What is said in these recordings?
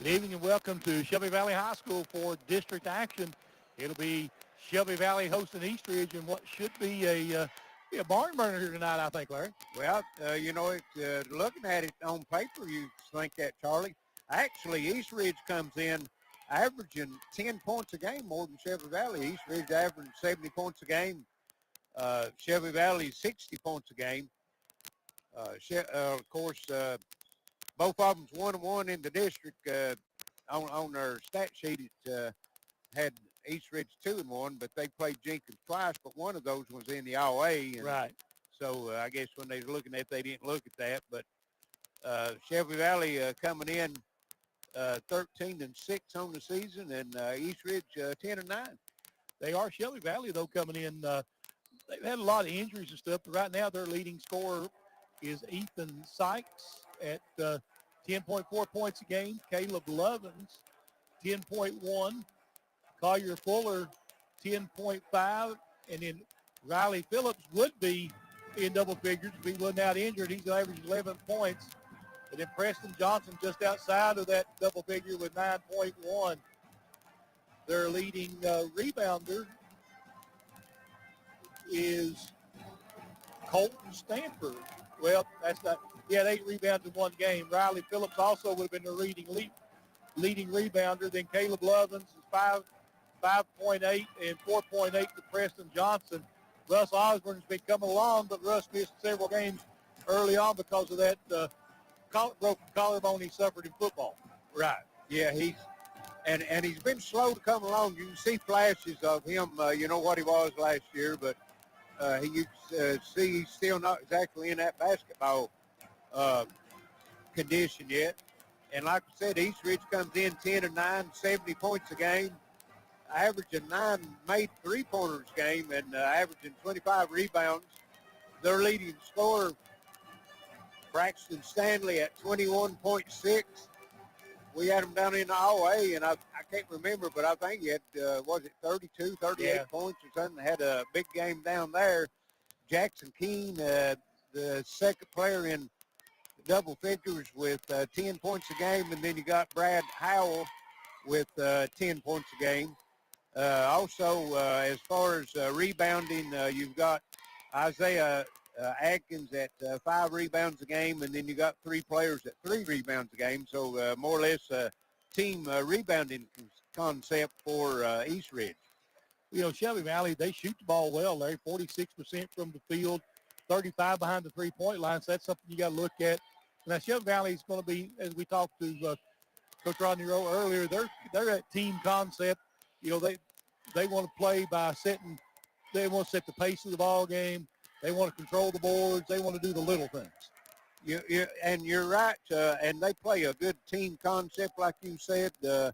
Good evening and welcome to Shelby Valley High School for district action. It'll be Shelby Valley hosting Eastridge in what should be a barn burner here tonight, I think, Larry. Well, looking at it on paper, you think that, Charlie. Actually, Eastridge comes in averaging 10 points a game more than Shelby Valley. Eastridge averaging 70 points a game. Shelby Valley 60 points a game. Of course, both of them's 1-1 in the district. On their stat sheet, it had Eastridge 2-1, but they played Jenkins twice, but one of those was in the OA. And right. So I guess when they were looking at it, they didn't look at that. But Shelby Valley coming in 13-6 on the season, and Eastridge 10-9. They are Shelby Valley, though, coming in. They've had a lot of injuries and stuff, but right now their leading scorer is Ethan Sykes at 10.4 points a game. Caleb Lovins, 10.1. Collier Fuller, 10.5. And then Riley Phillips would be in double figures if he wasn't out injured. He's averaged 11 points. And then Preston Johnson just outside of that double figure with 9.1. Their leading rebounder is Colton Stanford. Well, that's not. He had 8 rebounds in one game. Riley Phillips also would have been the leading rebounder. Then Caleb Lovins is 5.8 and 4.8 to Preston Johnson. Russ Osborne has been coming along, but Russ missed several games early on because of that broken collarbone he suffered in football. Right. Yeah, he's been slow to come along. You can see flashes of him, what he was last year, but you see he's still not exactly in that basketball condition yet. And like I said, Eastridge comes in 10-9, 70 points a game, averaging 9 made three-pointers game, and averaging 25 rebounds. Their leading scorer, Braxton Stanley, at 21.6. We had him down in the OA, and I can't remember, but I think he had, 38 points or something. Had a big game down there. Jackson Keene, the second player in double figures with 10 points a game, and then you got Brad Howell with 10 points a game. Also, as far as rebounding, you've got Isaiah Adkins at 5 rebounds a game, and then you got 3 players at 3 rebounds a game. So more or less a team rebounding concept for Eastridge. Shelby Valley, they shoot the ball well, Larry, 46% from the field, 35 behind the three-point line. So that's something you got to look at. Now, Shelby Valley is going to be, as we talked to Coach Rodney Rowe earlier, they're at team concept. They want to play by they want to set the pace of the ball game. They want to control the boards. They want to do the little things. You're right. And they play a good team concept, like you said. Distribute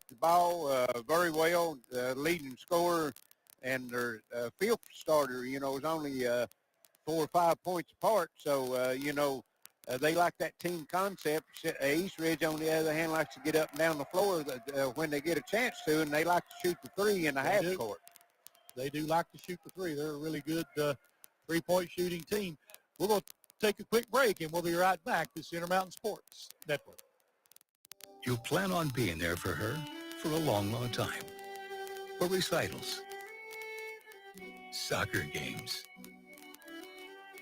the ball very well. Leading scorer and their field starter, is only 4 or 5 points apart. So, they like that team concept. Eastridge, on the other hand, likes to get up and down the floor when they get a chance to, and they like to shoot the 3 in the half court. They do like to shoot the 3. They're a really good three-point shooting team. We're going to take a quick break, and we'll be right back to Intermountain Sports Network. You plan on being there for her for a long, long time. For recitals, soccer games,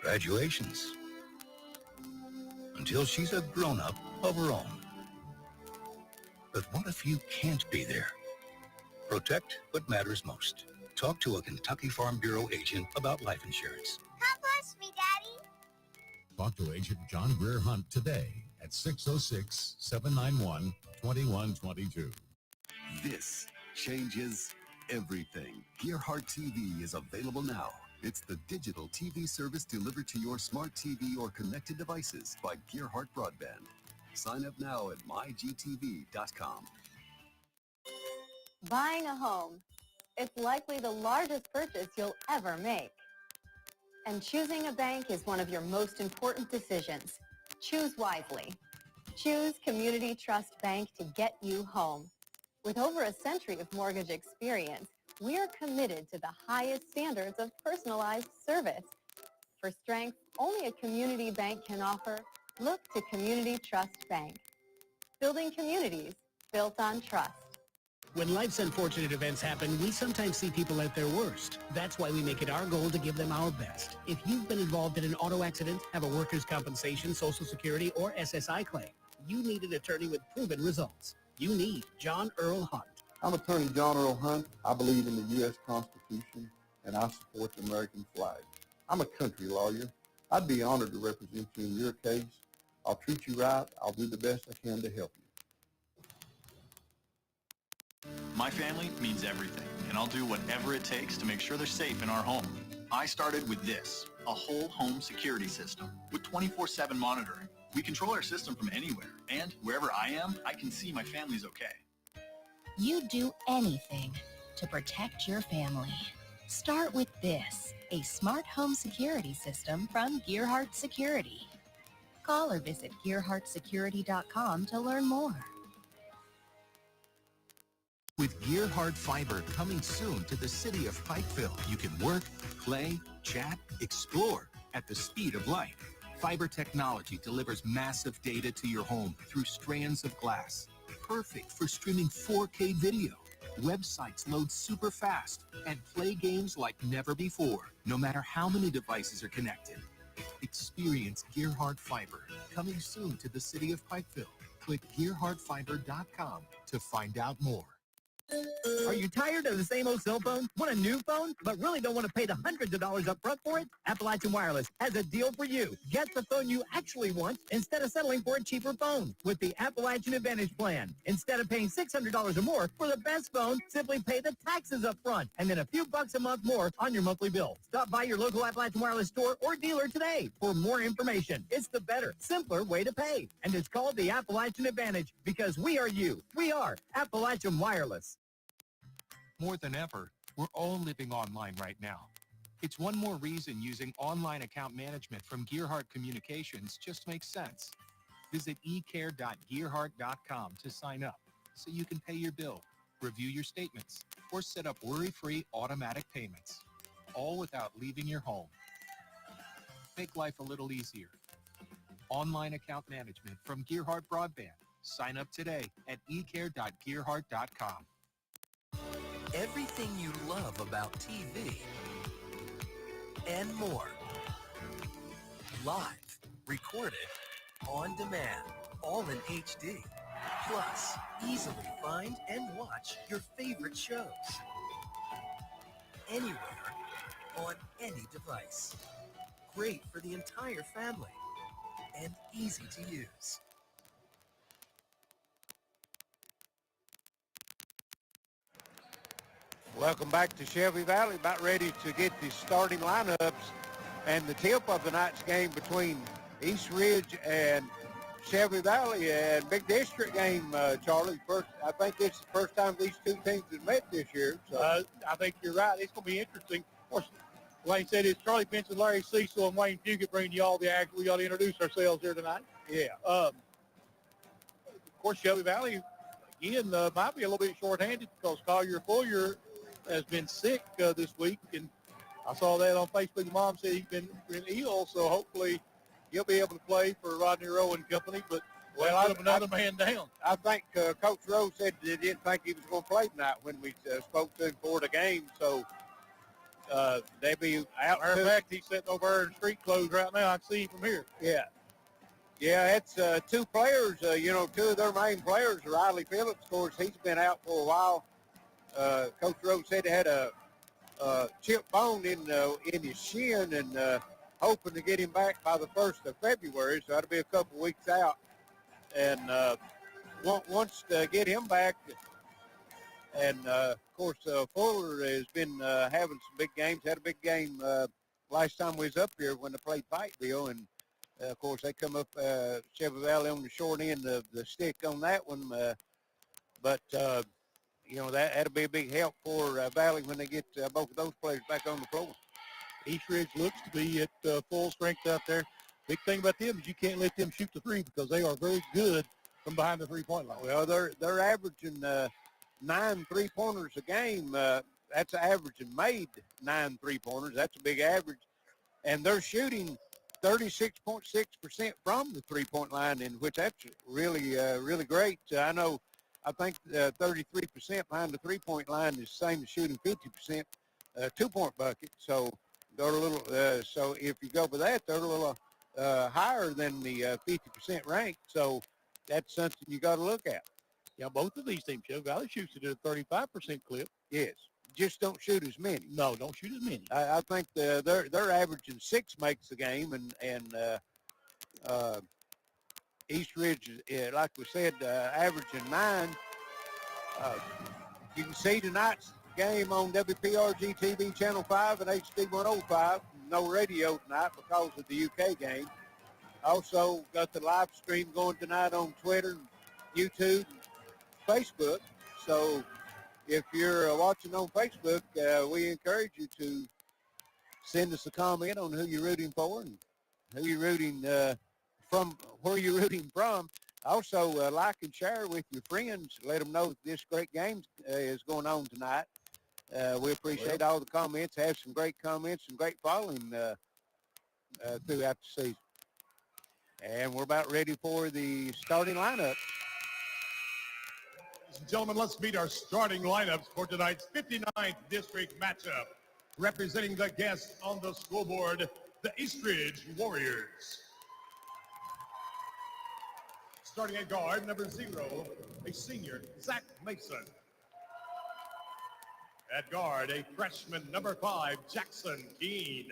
graduations, until she's a grown-up of her own. But what if you can't be there? Protect what matters most. Talk to a Kentucky Farm Bureau agent about life insurance. Come bless me, Daddy. Talk to Agent John Greer Hunt today at 606-791-2122. This changes everything. Gearheart TV is available now. It's the digital TV service delivered to your smart TV or connected devices by Gearheart Broadband. Sign up now at mygtv.com. Buying a home. It's likely the largest purchase you'll ever make. And choosing a bank is one of your most important decisions. Choose wisely. Choose Community Trust Bank to get you home. With over a century of mortgage experience, we are committed to the highest standards of personalized service. For strength only a community bank can offer, look to Community Trust Bank. building communities built on trust. When life's unfortunate events happen, we sometimes see people at their worst. That's why we make it our goal to give them our best. If you've been involved in an auto accident, have a workers' compensation, Social Security, or SSI claim, you need an attorney with proven results. You need John Earl Hunt. I'm Attorney John Earl Hunt. I believe in the U.S. Constitution, and I support the American flag. I'm a country lawyer. I'd be honored to represent you in your case. I'll treat you right. I'll do the best I can to help you. My family means everything, and I'll do whatever it takes to make sure they're safe in our home. I started with this, a whole home security system with 24/7 monitoring. We control our system from anywhere, and wherever I am, I can see my family's okay. You do anything to protect your family. Start with this, a smart home security system from Gearheart Security. Call or visit gearheartsecurity.com to learn more. With Gearheart Fiber coming soon to the city of Pikeville, you can work, play, chat, explore at the speed of light. Fiber technology delivers massive data to your home through strands of glass. Perfect for streaming 4K video. Websites load super fast and play games like never before, no matter how many devices are connected. Experience Gearheart Fiber coming soon to the city of Pikeville. Click gearheartfiber.com to find out more. Are you tired of the same old cell phone? Want a new phone, but really don't want to pay the hundreds of dollars up front for it? Appalachian Wireless has a deal for you. Get the phone you actually want instead of settling for a cheaper phone with the Appalachian Advantage plan. Instead of paying $600 or more for the best phone, simply pay the taxes up front and then a few bucks a month more on your monthly bill. Stop by your local Appalachian Wireless store or dealer today for more information. It's the better, simpler way to pay. And it's called the Appalachian Advantage because we are you. We are Appalachian Wireless. More than ever, we're all living online right now. It's one more reason using online account management from Gearheart Communications just makes sense. Visit ecare.gearheart.com to sign up so you can pay your bill, review your statements, or set up worry-free automatic payments, all without leaving your home. Make life a little easier. Online account management from Gearheart Broadband. Sign up today at ecare.gearheart.com. Everything you love about TV and more. Live, recorded, on demand, all in HD. Plus, easily find and watch your favorite shows. Anywhere, on any device. Great for the entire family and easy to use. Welcome back to Shelby Valley. About ready to get the starting lineups and the tip of the night's game between East Ridge and Shelby Valley, and big district game, Charlie. First, I think it's the first time these two teams have met this year. So I think you're right. It's going to be interesting. Of course, Wayne said it's Charlie Benson, Larry Cecil, and Wayne Fugit bringing you all the action. We got to introduce ourselves here tonight. Yeah. Of course, Shelby Valley, again, might be a little bit shorthanded because Collier Fuller has been sick this week, and I saw that on Facebook. His mom said he's been ill, so hopefully he'll be able to play for Rodney Rowe and company, but well, I have another man down. I think Coach Rowe said they didn't think he was going to play tonight when we spoke to him for the game, so they'll be out. Matter of fact, he's sitting over there in street clothes right now. I can see him from here. Yeah. Yeah, it's two players, two of their main players. Riley Phillips, of course, he's been out for a while. Coach Rowe said he had a chipped bone in his shin, and hoping to get him back by the 1st of February, so that'll be a couple weeks out. And once to get him back, and of course Fuller has been having some big games. Had a big game last time we was up here when they played Pikeville, and of course they come up Shelby Valley on the short end of the stick on that one. But that'll be a big help for Valley when they get both of those players back on the floor. East Ridge looks to be at full strength out there. Big thing about them is you can't let them shoot the three because they are very good from behind the three-point line. Well, they're averaging 9 3-pointers a game. That's an average, and made 9 3-pointers. That's a big average. And they're shooting 36.6% from the three-point line, in which that's really, really great. I think 33% behind the three-point line is the same as shooting 50% two-point bucket. So they're a little. So if you go for that, they're a little higher than the 50% rank. So that's something you got to look at. Yeah, both of these teams, Shelby Valley shoots it at a 35% clip. Yes, just don't shoot as many. No, don't shoot as many. I think they're averaging 6 makes the game, and East Ridge, like we said, averaging 9. You can see tonight's game on WPRG TV Channel 5 and HD 105. No radio tonight because of the UK game. Also got the live stream going tonight on Twitter, YouTube, Facebook. So if you're watching on Facebook, we encourage you to send us a comment on who you're rooting for and who you're rooting from, where you're rooting from. Also, like and share with your friends. Let them know that this great game is going on tonight. We appreciate all the comments. Have some great comments and great following throughout the season. And we're about ready for the starting lineup. Ladies and gentlemen, let's meet our starting lineups for tonight's 59th district matchup. Representing the guests on the scoreboard, the Eastridge Warriors. Starting at guard, number 0, a senior, Zach Mason. At guard, a freshman, number 5, Jackson Keene.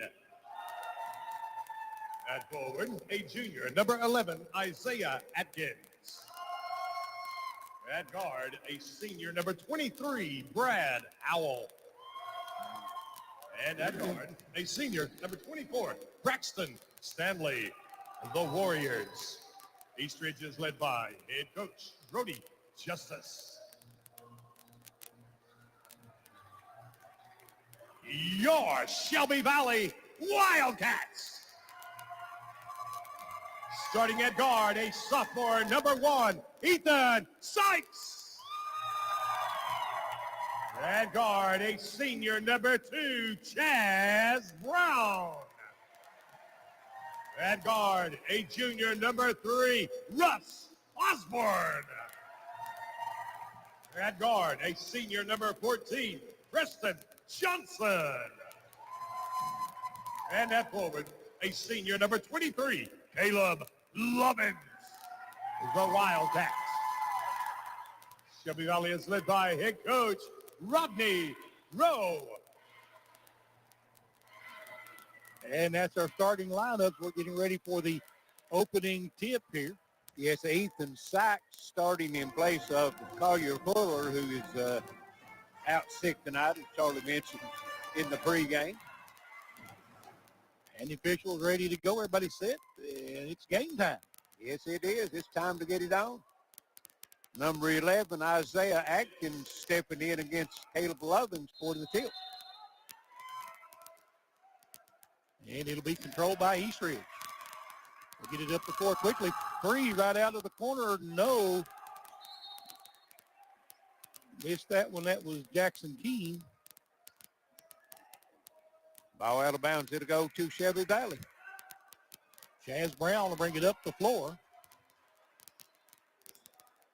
At forward, a junior, number 11, Isaiah Atkins. At guard, a senior, number 23, Brad Howell. And at guard, a senior, number 24, Braxton Stanley. The Warriors. Eastridge is led by head coach Brody Justice. Your Shelby Valley Wildcats. Starting at guard, a sophomore, number 1, Ethan Sykes. At guard, a senior, number 2, Chaz Brown. At guard, a junior, number 3, Russ Osborne. At guard, a senior, number 14, Preston Johnson. And at forward, a senior, number 23, Caleb Lovins. The Wildcats. Shelby Valley is led by head coach Rodney Rowe. And that's our starting lineups. We're getting ready for the opening tip here. Yes, Ethan Sykes starting in place of Collier Fuller, who is out sick tonight, as Charlie mentioned in the pregame. And the officials ready to go. Everybody's set, and it's game time. Yes, it is. It's time to get it on. Number 11, Isaiah Atkins stepping in against Caleb Lovins for the tip. And it'll be controlled by Eastridge. We'll get it up the floor quickly. 3 right out of the corner. No. Missed that one. That was Jackson Keene. Ball out of bounds. It'll go to Shelby Valley. Chaz Brown will bring it up the floor.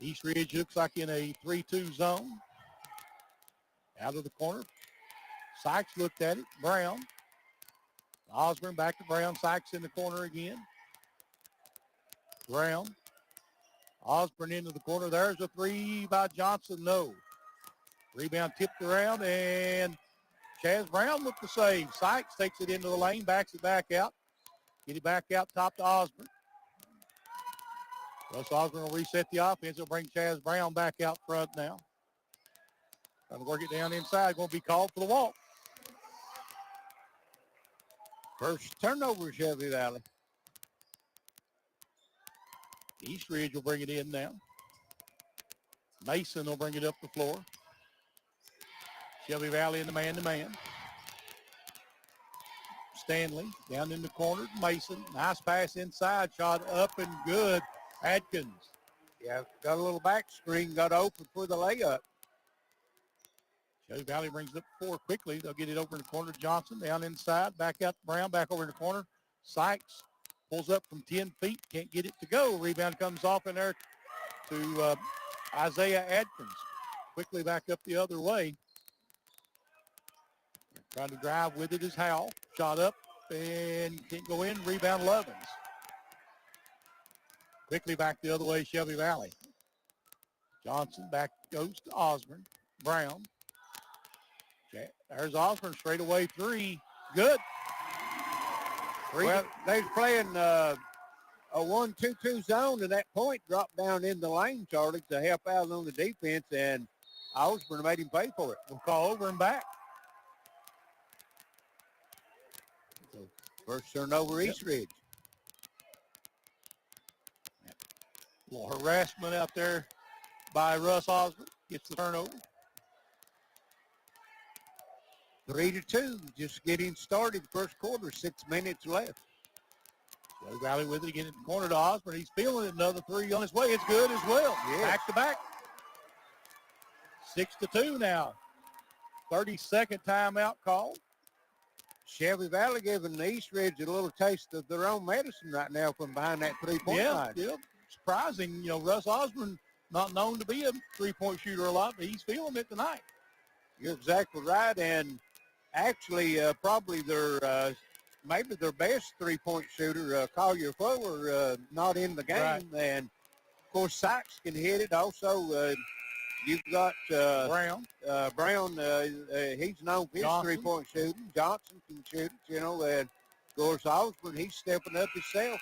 Eastridge looks like in a 3-2 zone. Out of the corner. Sykes looked at it. Brown. Osborne back to Brown. Sykes in the corner again. Brown. Osborne into the corner. There's a 3 by Johnson. No. Rebound tipped around, and Chaz Brown with the save. Sykes takes it into the lane, backs it back out. Get it back out top to Osborne. Russ Osborne will reset the offense. He'll bring Chaz Brown back out front now. Trying to work it down inside. Going to be called for the walk. First turnover, Shelby Valley. Eastridge will bring it in now. Mason will bring it up the floor. Shelby Valley in the man-to-man. Stanley down in the corner. Mason, nice pass inside. Shot up and good. Atkins. Yeah, got a little back screen. Got open for the layup. Shelby Valley brings it up the floor quickly. They'll get it over in the corner. Johnson down inside. Back out to Brown. Back over in the corner. Sykes Pulls up from 10 feet. Can't get it to go. Rebound comes off in there to Isaiah Adkins. Quickly back up the other way. Trying to drive with it is Howell. Shot up and can't go in. Rebound Lovins. Quickly back the other way, Shelby Valley. Johnson back goes to Osborne. Brown. There's Osborne, straight away three. Good. Well, they're playing a 1-2-2 zone, and that point dropped down in the lane, Charlie, to help out on the defense, and Osborne made him pay for it. We'll call over and back. So first turnover, East Ridge. A little harassment out there by Russ Osborne. Gets the turnover. 3-2, just getting started. First quarter, 6 minutes left. Shelby Valley with it again in the corner to Osborne. He's feeling it. Another three on his way. It's good as well. Yes. Back to back. 6-2 now. 30-second timeout called. Shelby Valley giving the East Ridge a little taste of their own medicine right now from behind that three-point line. Yeah. Surprising. Russ Osborne, not known to be a three-point shooter a lot, but he's feeling it tonight. You're exactly right, and actually probably maybe their best three-point shooter, Collier Fuller, not in the game. Right. And, of course, Sykes can hit it. Also, you've got Brown. He's known for his Johnson. three-point shooting. Johnson can shoot it, and, of course, Osborne, he's stepping up himself.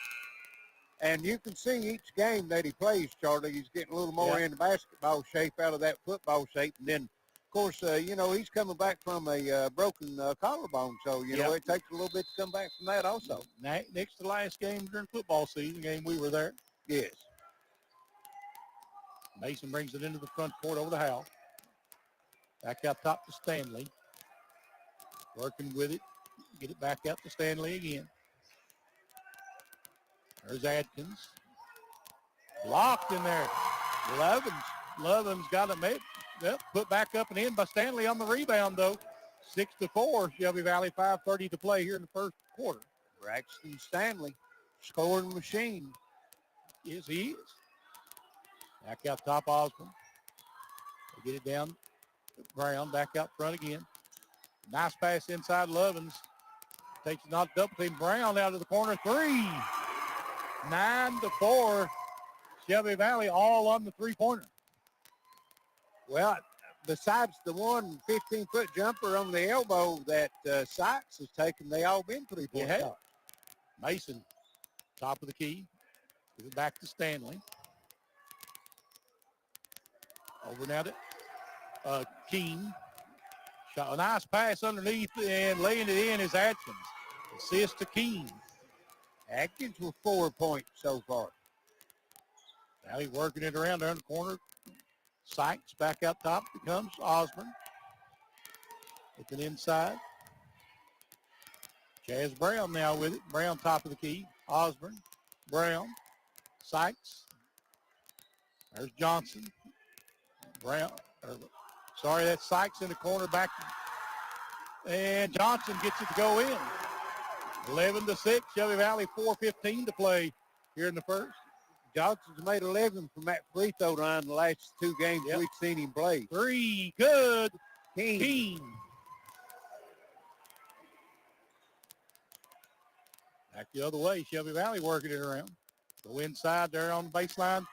And you can see each game that he plays, Charlie, he's getting a little more into basketball shape out of that football shape. And then, of course, he's coming back from a broken collarbone. So, it takes a little bit to come back from that also. Next to last game during football season, game we were there. Yes. Mason brings it into the front court over to Howell. Back out top to Stanley. Working with it. Get it back out to Stanley again. There's Adkins. Blocked in there. Lovins got him. Put back up and in by Stanley on the rebound, though. 6-4. Shelby Valley, 5:30 to play here in the first quarter. Braxton Stanley, scoring machine. Yes, he is. Back out top, Osborne. They get it down. Brown back out front again. Nice pass inside Lovins. Takes it not double team. Brown out of the corner. Three. 9-4. Shelby Valley all on the three-pointer. Well, besides the one 15-foot jumper on the elbow that Sykes has taken, they all been three-point shots. Mason, top of the key. Give it back to Stanley. Over now to Keene. Shot a nice pass underneath and laying it in is Adkins. Assist to Keene. Atkins with 4 points so far. Valley working it around there in the corner. Sykes back out top. Becomes Osborne. Looking inside. Chaz Brown now with it. Brown top of the key. Osborne. Brown. Sykes. There's Johnson. Brown. That's Sykes in the corner back. And Johnson gets it to go in. 11-6. Shelby Valley, 4:15 to play here in the first. Johnson's made 11 from that free throw line the last two games we've seen him play. Three, good. Keene. Back the other way, Shelby Valley working it around. Go inside there on the baseline.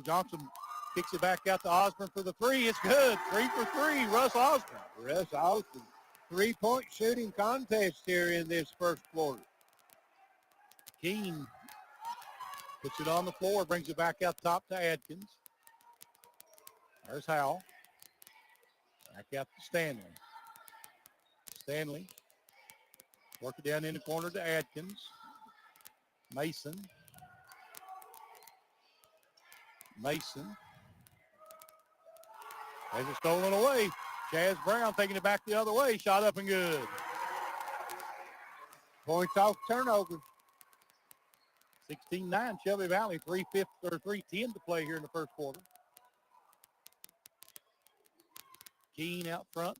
Johnson kicks it back out to Osborne for the three. It's good. 3 for 3, Russ Osborne. Russ Osborne. 3-point shooting contest here in this first quarter. Keene puts it on the floor, brings it back out top to Adkins. There's Howell. Back out to Stanley. Stanley. Work it down in the corner to Adkins. Mason. Has it stolen away. Chaz Brown taking it back the other way. Shot up and good. Points off turnover. 16-9 Shelby Valley. 3:10 to play here in the first quarter. Keene out front.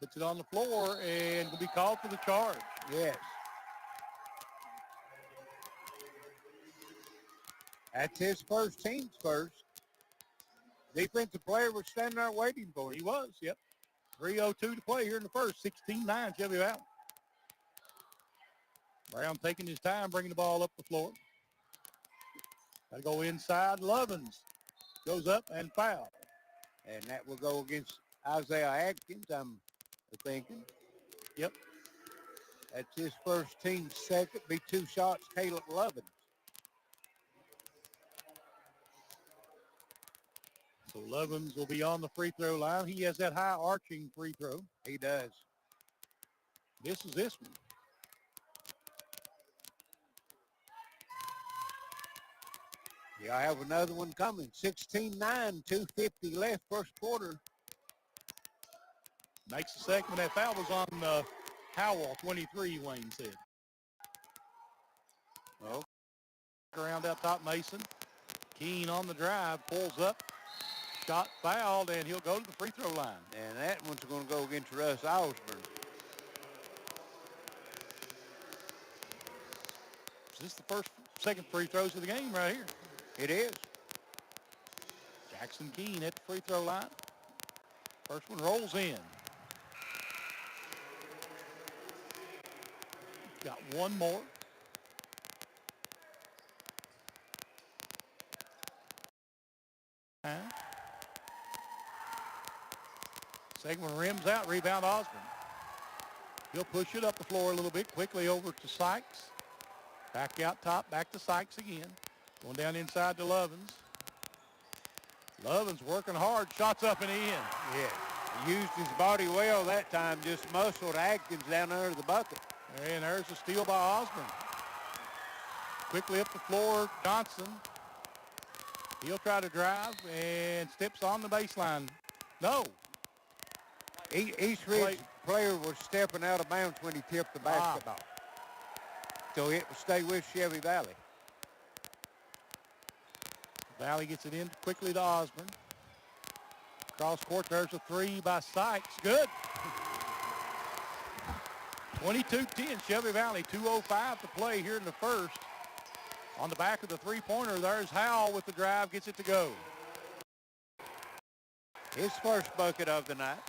Puts it on the floor and will be called for the charge. Yes. That's his first, team's first. Defensive player was standing there waiting for him. He was, yep. 3:02 to play here in the first. 16-9 Shelby Valley. Brown taking his time, bringing the ball up the floor. Got to go inside. Lovins goes up and foul. And that will go against Isaiah Atkins, I'm thinking. Yep. That's his first, team's second. Be 2 shots, Caleb Lovins. So Lovins will be on the free throw line. He has that high arching free throw. He does. This is this one. Yeah, I have another one coming. 16-9, 2:50 left, first quarter. Makes the second one. That foul was on Howell, 23, Wayne said. Well, around that top, Mason. Keene on the drive, pulls up. Shot fouled, and he'll go to the free throw line. And that one's going to go against Russ Osborne. Is this the second free throws of the game right here? It is. Jackson Keene at the free throw line. First one rolls in. Got one more. Second one rims out, rebound Osborne. He'll push it up the floor a little bit, quickly over to Sykes. Back out top, back to Sykes again. Going down inside to Lovins. Lovins working hard, shots up and in. Yeah, used his body well that time, just muscled Atkins down under the bucket. And there's a steal by Osborne. Quickly up the floor, Johnson. He'll try to drive and steps on the baseline. No. East Ridge player was stepping out of bounds when he tipped the basketball. So it will stay with Shelby Valley. Valley gets it in quickly to Osborne. Cross court, there's a three by Sykes. Good. 22-10, Shelby Valley, 2:05 to play here in the first. On the back of the three-pointer, there's Howell with the drive, gets it to go. His first bucket of the night.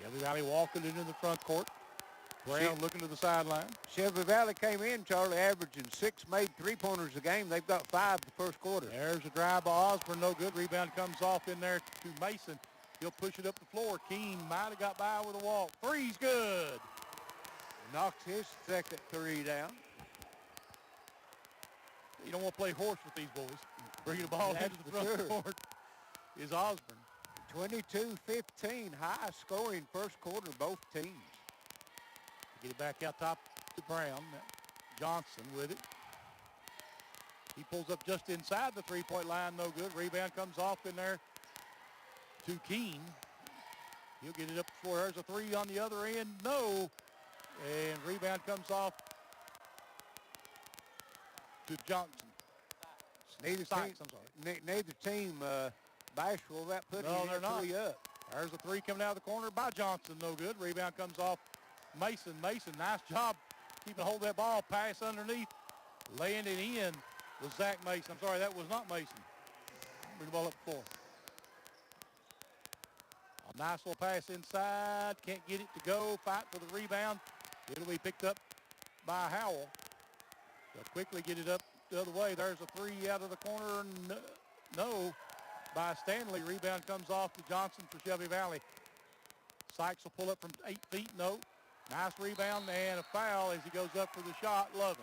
Shelby Valley walking into the front court. Brown looking to the sideline. Shelby Valley came in, Charlie, averaging 6 made three-pointers a game. They've got 5 the first quarter. There's a drive by Osborne, no good. Rebound comes off in there to Mason. He'll push it up the floor. Keene might have got by with a walk. Three's good. Knocks his second three down. You don't want to play horse with these boys. Bringing the ball into the front court is Osborne. 22-15, high scoring first quarter, both teams. Get it back out top to Brown. Johnson with it. He pulls up just inside the three-point line, no good. Rebound comes off in there to Keene. He'll get it up the floor. There's a three on the other end, no. And rebound comes off to Johnson. Neither team bashful about putting a three up. There's a three coming out of the corner by Johnson, no good. Rebound comes off Mason, nice job keeping hold of that ball. Pass underneath. Laying it in was Zach Mason. I'm sorry, that was not Mason. Bring the ball up the floor. A nice little pass inside. Can't get it to go. Fight for the rebound. It'll be picked up by Howell. They'll quickly get it up the other way. There's a three out of the corner. No. By Stanley. Rebound comes off to Johnson for Shelby Valley. Sykes will pull up from 8 feet. No. Nice rebound and a foul as he goes up for the shot. Lovins.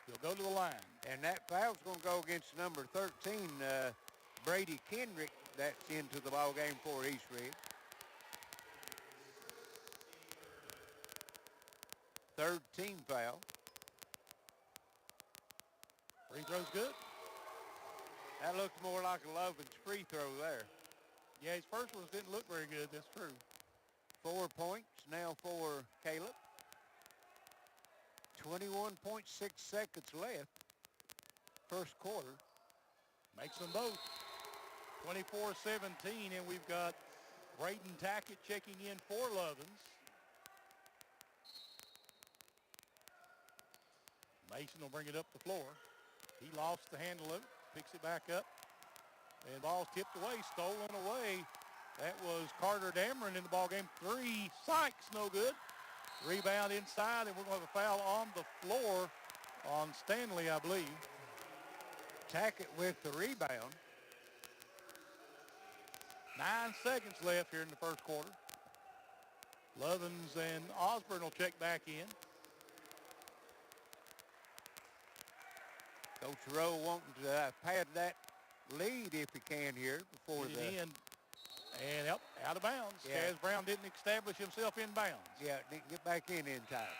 He'll go to the line. And that foul's going to go against number 13, Brady Kendrick. That's into the ball game for East Ridge. Third team foul. Free throw's good. That looked more like a Lovins free throw there. Yeah, his first ones didn't look very good. That's true. 4 points now for Caleb. 21.6 seconds left. First quarter. Makes them both. 24-17, and we've got Braden Tackett checking in for Lovins. Mason will bring it up the floor. He lost the handle of it, picks it back up, and ball's tipped away, stolen away. That was Carter Dameron in the ball game. 3, Sykes, no good. Rebound inside, and we're going to have a foul on the floor on Stanley, I believe. Tackett with the rebound. 9 seconds left here in the first quarter. Lovins and Osborne will check back in. Coach Rowe wanting to pad that lead if he can here before Get the it in. And yep, out of bounds. Yeah. Kaz Brown didn't establish himself in bounds. Yeah, didn't get back in time.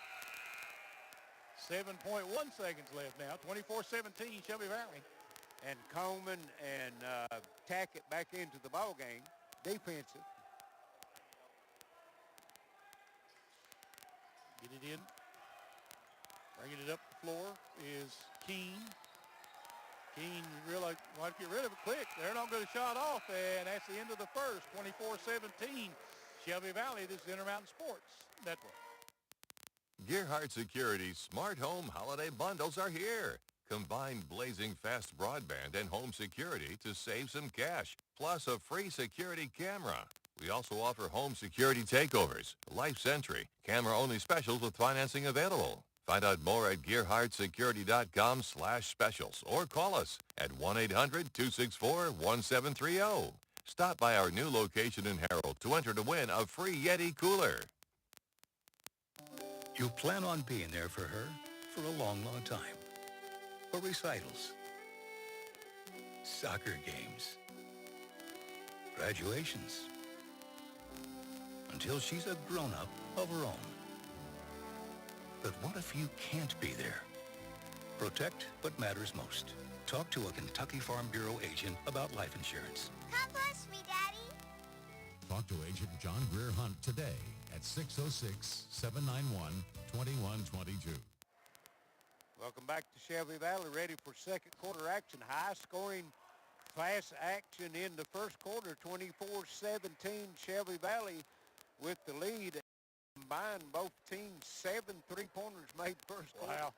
7.1 seconds left now. 24-17, Shelby Valley. And Coleman and Tackett back into the ball game. Defensive. Get it in. Bringing it up the floor is Keene. Keene really want to get rid of it quick. They're not going to shot off, and that's the end of the first. 24-17, Shelby Valley. This is Intermountain Sports Network. Gearheart Security's Smart Home Holiday Bundles are here. Combine blazing fast broadband and home security to save some cash, plus a free security camera. We also offer home security takeovers, Life Sentry, camera-only specials with financing available. Find out more at gearheartsecurity.com/specials or call us at 1-800-264-1730. Stop by our new location in Harold to enter to win a free Yeti cooler. You plan on being there for her for a long, long time. For recitals, soccer games, graduations, until she's a grown-up of her own. But what if you can't be there? Protect what matters most. Talk to a Kentucky Farm Bureau agent about life insurance. Come bless me, Daddy. Talk to Agent John Greer Hunt today at 606-791-2122. Welcome back to Shelby Valley, ready for second quarter action. High-scoring, fast action in the first quarter, 24-17. Shelby Valley with the lead. Combined, both teams, 7 3-pointers made first quarter. Wow.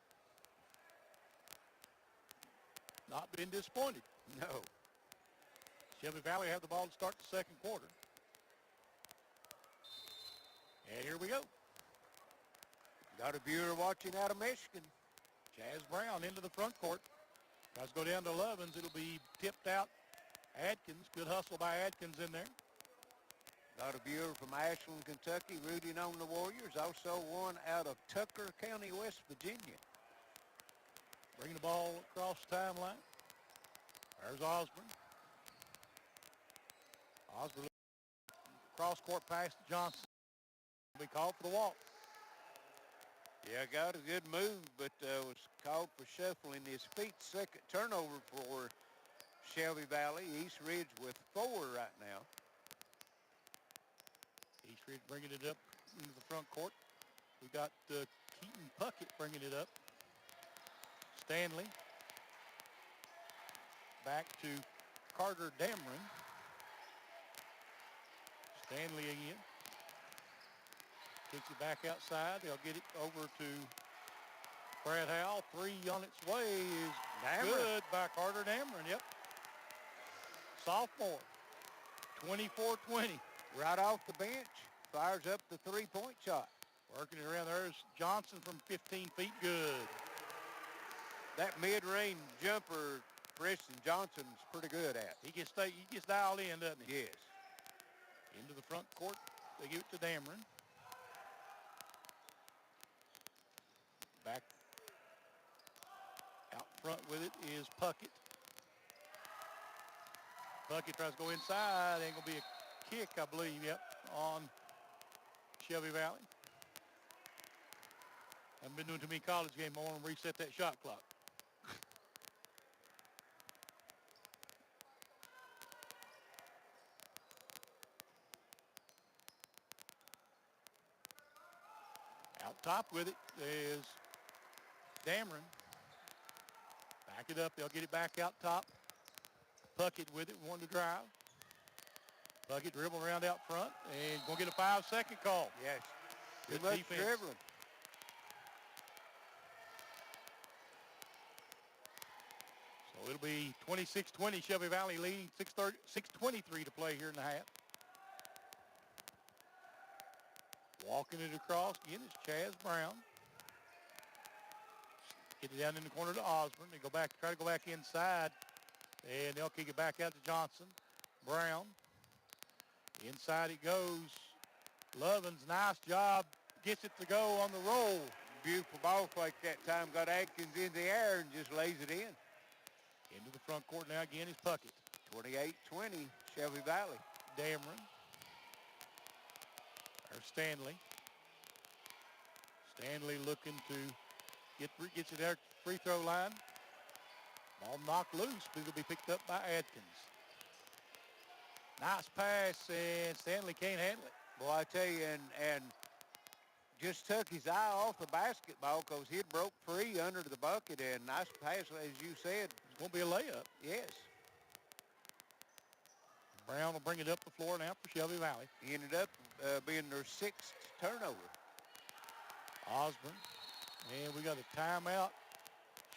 Not been disappointed. No. Shelby Valley have the ball to start the second quarter. And here we go. Got a viewer watching out of Michigan. Jazz Brown into the front court. Tries to go down to Lovins. It'll be tipped out. Adkins. Good hustle by Adkins in there. Got a viewer from Ashland, Kentucky, rooting on the Warriors. Also one out of Tucker County, West Virginia. Bringing the ball across the timeline. There's Osborne. Osborne cross-court pass to Johnson. Will be called for the walk. Yeah, got a good move, but was called for shuffling his feet. Second turnover for Shelby Valley. East Ridge with 4 right now. East Ridge bringing it up into the front court. We got Keaton Puckett bringing it up. Stanley. Back to Carter Dameron. Stanley again. Kicks it back outside. They'll get it over to Brad Howell. 3 on its way is good by Carter Dameron. Yep. Sophomore. 24-20. Right off the bench. Fires up the 3-point shot. Working it around. There's Johnson from 15 feet. Good. That mid-range jumper Preston Johnson's pretty good at. He gets dialed in, doesn't he? Yes. Into the front court. They give it to Dameron. Back out front with it is Puckett. Puckett tries to go inside. Ain't going to be a kick, I believe, yep, on Shelby Valley. Haven't been doing too many college games. I want to reset that shot clock. Out top with it is Dameron. Back it up. They'll get it back out top. Puckett with it, wanting to drive. Puckett dribble around out front and going to get a 5-second call. Yes. Good Too much defense. dribbling. So it'll be 26-20, Shelby Valley leading, 6:23 to play here in the half. Walking it across again is Chaz Brown. Get it down in the corner to Osborne. They try to go back inside, and they'll kick it back out to Johnson. Brown. Inside it goes. Lovins, nice job. Gets it to go on the roll. Beautiful ball fake that time. Got Atkins in the air and just lays it in. Into the front court now again is Puckett. 28-20, Shelby Valley. Dameron. There's Stanley. Stanley looking to gets it there, free throw line. Ball knocked loose, but it'll be picked up by Atkins. Nice pass, and Stanley can't handle it. Boy, I tell you, and just took his eye off the basketball because he broke free under the bucket, and nice pass, as you said. It's going to be a layup. Yes. Brown will bring it up the floor now for Shelby Valley. He ended up being their 6th turnover. Osborne. And we got a timeout.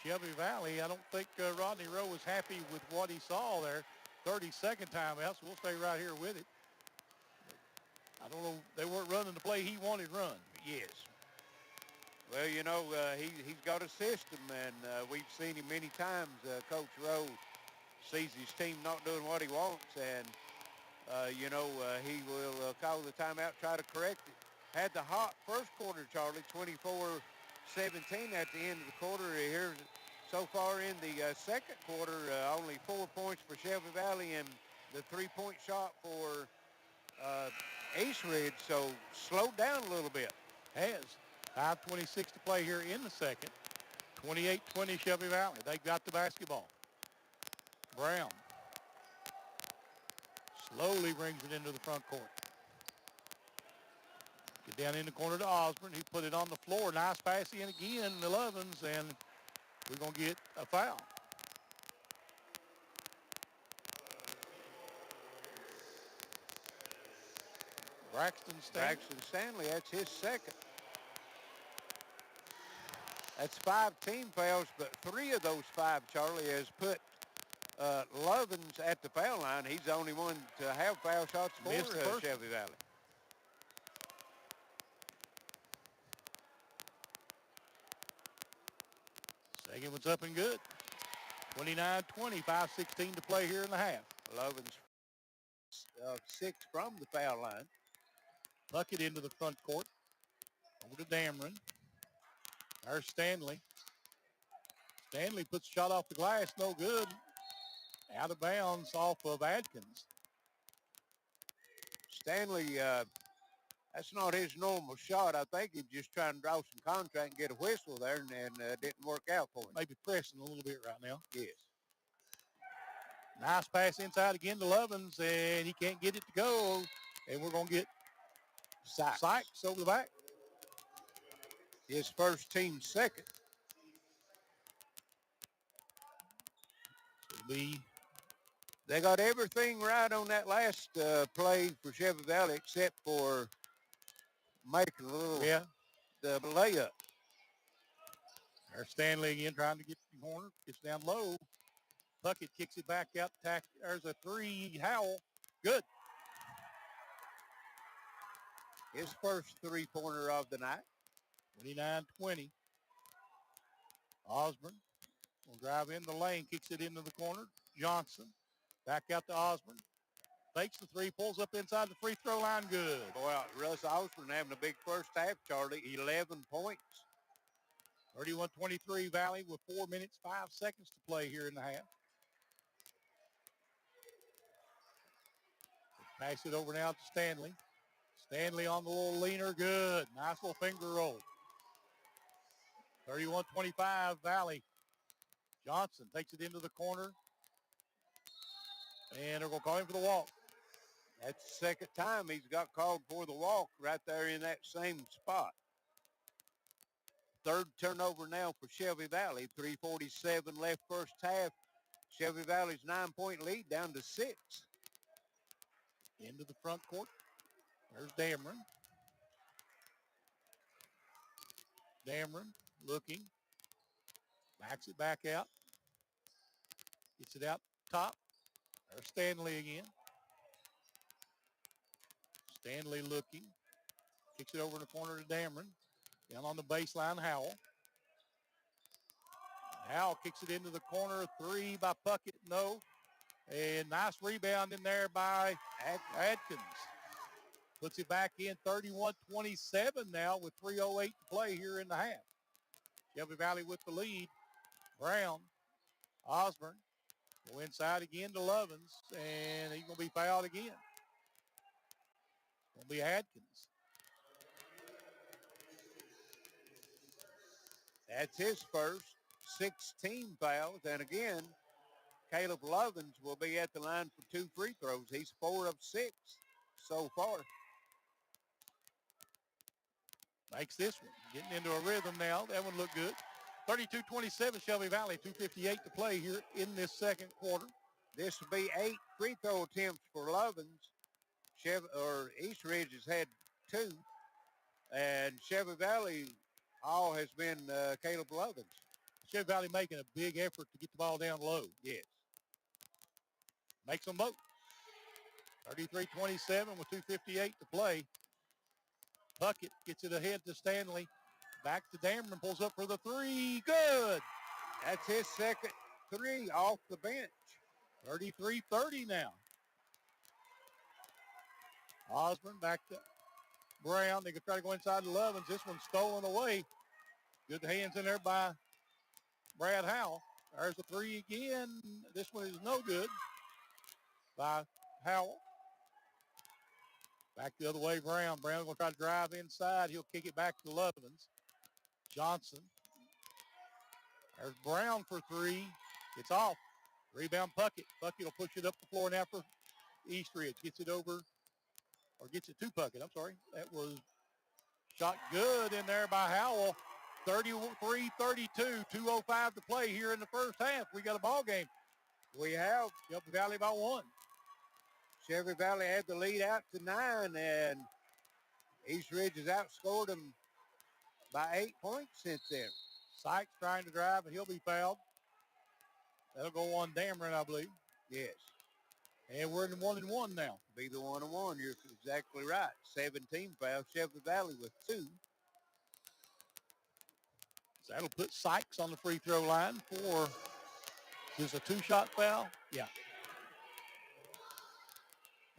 Shelby Valley, I don't think Rodney Rowe was happy with what he saw there. 30-second timeout, so we'll stay right here with it. I don't know, they weren't running the play he wanted run. Yes. Well, you know, he's got a system, and we've seen him many times. Coach Rowe sees his team not doing what he wants, and, he will call the timeout, try to correct it. Had the hot first quarter, Charlie, 24-17 at the end of the quarter. Here, so far in the second quarter, only 4 points for Shelby Valley and the three-point shot for East Ridge, so slowed down a little bit. Has. 5:26 to play here in the second. 28-20 Shelby Valley. They got the basketball. Brown slowly brings it into the front court. Get down in the corner to Osborne. He put it on the floor. Nice pass in again, the Lovins, and we're going to get a foul. Braxton Stanley, that's his second. That's 5 team fouls, but 3 of those 5, Charlie, has put Lovins at the foul line. He's the only one to have foul shots for Shelby Valley. Second one's up and good. 29-20, 5:16 to play here in the half. Lovins 6 from the foul line. Puckett into the front court. Over to Dameron. There's Stanley. Stanley puts a shot off the glass, no good. Out of bounds off of Adkins. Stanley, that's not his normal shot. I think he's just trying to draw some contract and get a whistle there, and didn't work out for him. Maybe pressing a little bit right now. Yes. Nice pass inside again to Lovins, and he can't get it to go. And we're going to get Sykes over the back. His first team second. They got everything right on that last play for Shelby Valley except for making a little the layup. There's Stanley again trying to get the corner. Gets down low. Puckett kicks it back out. There's a 3. Howell. Good. His first three-pointer of the night. 29-20. Osborne will drive in the lane, kicks it into the corner. Johnson back out to Osborne. Fakes the 3, pulls up inside the free throw line. Good. Boy, Russ Osborne having a big first half, Charlie. 11 points. 31-23 Valley with 4 minutes, 5 seconds to play here in the half. Pass it over now to Stanley. Stanley on the little leaner. Good. Nice little finger roll. 31-25 Valley. Johnson takes it into the corner. And they're going to call him for the walk. That's the second time he's got called for the walk right there in that same spot. Third turnover now for Shelby Valley. 3:47 left first half. Shelby Valley's 9-point lead down to 6. Into the front court. There's Dameron. Dameron looking. Backs it back out. Gets it out top. There's Stanley again. Stanley looking. Kicks it over in the corner to Dameron. Down on the baseline, Howell. Howell kicks it into the corner. 3 by Puckett. No. And nice rebound in there by Adkins. Puts it back in 31-27 now with 3:08 to play here in the half. Shelby Valley with the lead. Brown, Osborne, go inside again to Lovins, and he's going to be fouled again. It's going to be Adkins. That's his first 16 fouls. And again, Caleb Lovins will be at the line for 2 free throws. He's 4 of 6 so far. Makes this one. Getting into a rhythm now. That one looked good. 32-27 Shelby Valley. 2:58 to play here in this second quarter. This will be 8 free throw attempts for Lovins. East Ridge has had 2. And Shelby Valley all has been Caleb Lovins. Shelby Valley making a big effort to get the ball down low. Yes. Makes them both. 33-27 with 2:58 to play. Puckett gets it ahead to Stanley. Back to Dameron, pulls up for the 3. Good. That's his second 3 off the bench. 33-30 now. Osborne back to Brown. They can try to go inside the Lovins. This one's stolen away. Good hands in there by Brad Howell. There's a 3 again. This one is no good by Howell. Back the other way, Brown. Brown's going to try to drive inside. He'll kick it back to Lovins. Johnson. There's Brown for 3. It's off. Rebound Puckett. Puckett will push it up the floor now for East Ridge. Gets it over, or gets it to Puckett. I'm sorry. That was shot good in there by Howell. 33-32. 2:05 to play here in the first half. We got a ball game. We have. Shelby Valley by 1. Shelby Valley had the lead out to 9, and East Ridge has outscored them by 8 points since then. Sykes trying to drive, and he'll be fouled. That'll go on Dameron, I believe. Yes. And we're in 1-1 now. Be the 1-1. You're exactly right. 17 fouls. Shelby Valley with 2. So that'll put Sykes on the free throw line for just a 2-shot foul. Yeah.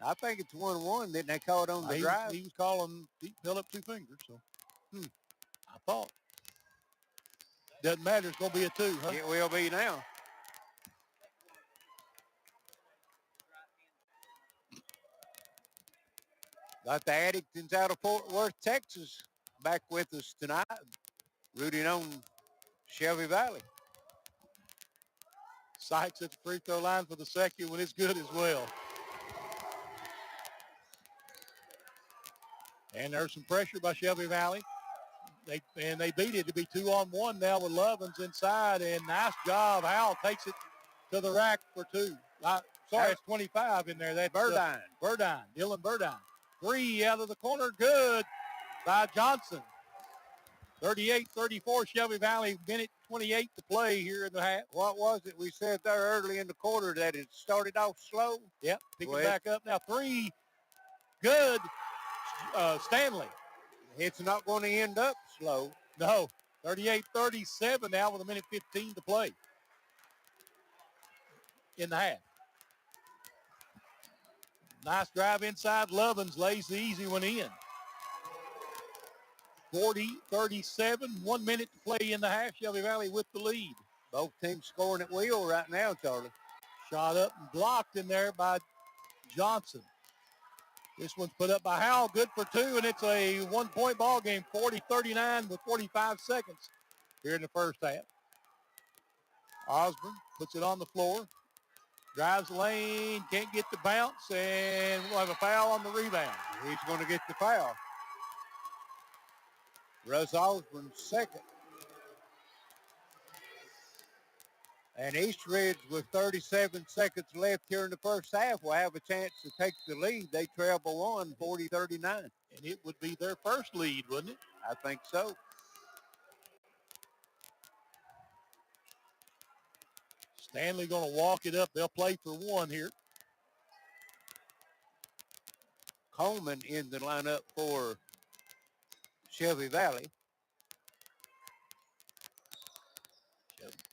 I think it's 1-1. Didn't they call it on the drive? He was calling, he held up 2 fingers. So I thought. Doesn't matter. It's going to be a 2, huh? It will be now. Got the Addictons out of Fort Worth, Texas, back with us tonight, rooting on Shelby Valley. Sykes at the free throw line for the second one. It's good as well. And there's some pressure by Shelby Valley. They beat it to be 2-on-1 now with Lovins inside. And nice job. Howell takes it to the rack for 2. It's 25 in there. That's Burdine. Dylan Burdine. 3 out of the corner. Good by Johnson. 38-34 Shelby Valley. Minute 28 to play here in the half. What was it we said there early in the quarter, that it started off slow? Yep. Pick it back up now. 3. Good. Stanley. It's not going to end up slow. No. 38-37 now with a minute 15 to play in the half. Nice drive inside. Lovins lays the easy one in. 40-37, 1 minute to play in the half. Shelby Valley with the lead. Both teams scoring at will right now, Charlie. Shot up and blocked in there by Johnson. This one's put up by Howell, good for 2, and it's a 1-point ball game, 40-39 with 45 seconds here in the first half. Osborne puts it on the floor, drives the lane, can't get the bounce, and we'll have a foul on the rebound. He's going to get the foul. Russ Osborne second. And East Ridge with 37 seconds left here in the first half will have a chance to take the lead. They trail by 1, 40-39. And it would be their first lead, wouldn't it? I think so. Stanley going to walk it up. They'll play for one here. Coleman in the lineup for Shelby Valley.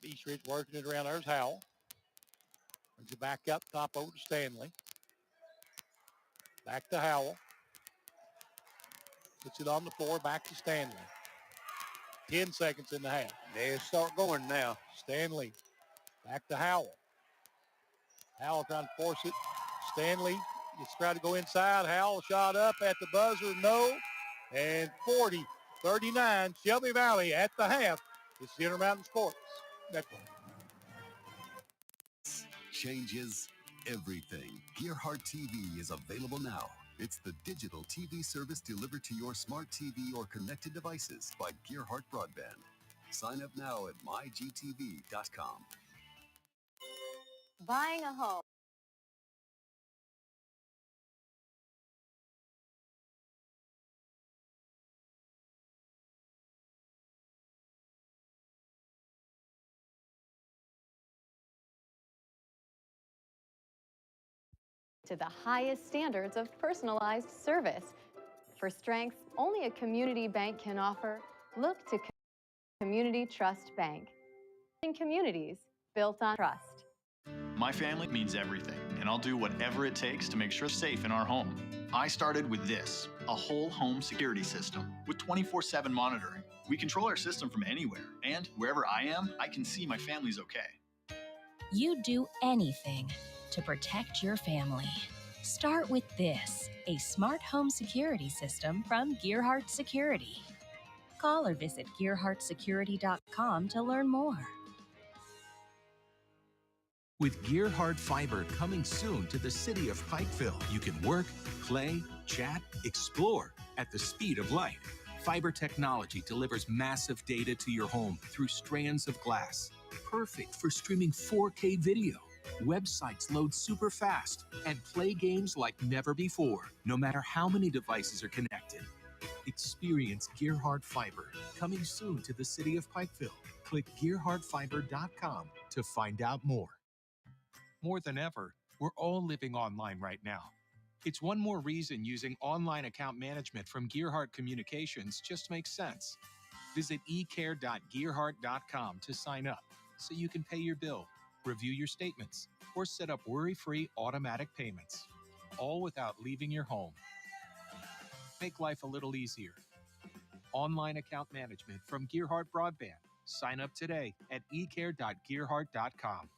East Ridge working it around. There's Howell. Brings it back up top over to Stanley. Back to Howell. Puts it on the floor. Back to Stanley. 10 seconds in the half. They start going now. Stanley. Back to Howell. Howell trying to force it. Stanley gets trying to go inside. Howell shot up at the buzzer. No. And 40-39. Shelby Valley at the half. This is Intermountain Sports Network. Changes everything. Gearheart TV is available now. It's the digital TV service delivered to your smart TV or connected devices by Gearheart Broadband. Sign up now at mygtv.com. Buying a home. To the highest standards of personalized service. For strength only a community bank can offer, look to Community Trust Bank. In communities built on trust. My family means everything, and I'll do whatever it takes to make sure it's safe in our home. I started with this, a whole home security system with 24/7 monitoring. We control our system from anywhere, and wherever I am, I can see my family's okay. You do anything to protect your family. Start with this, a smart home security system from Gearheart Security. Call or visit gearheartsecurity.com to learn more. With Gearheart Fiber coming soon to the city of Pikeville, you can work, play, chat, explore at the speed of light. Fiber technology delivers massive data to your home through strands of glass. Perfect for streaming 4K video. Websites load super fast and play games like never before, no matter how many devices are connected. Experience Gearheart Fiber coming soon to the city of Pikeville. Click gearheartfiber.com to find out more. More than ever, we're all living online right now. It's one more reason using online account management from Gearheart Communications just makes sense. Visit ecare.gearheart.com to sign up so you can pay your bill, review your statements, or set up worry-free automatic payments, all without leaving your home. Make life a little easier. Online account management from Gearheart Broadband. Sign up today at ecare.gearheart.com.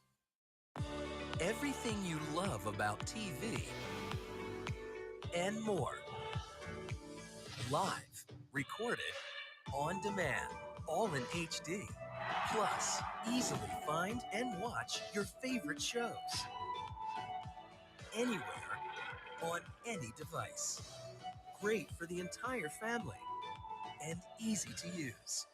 Everything you love about TV and more. Live, recorded, on demand, all in HD. Plus, easily find and watch your favorite shows. Anywhere, on any device. Great for the entire family and easy to use.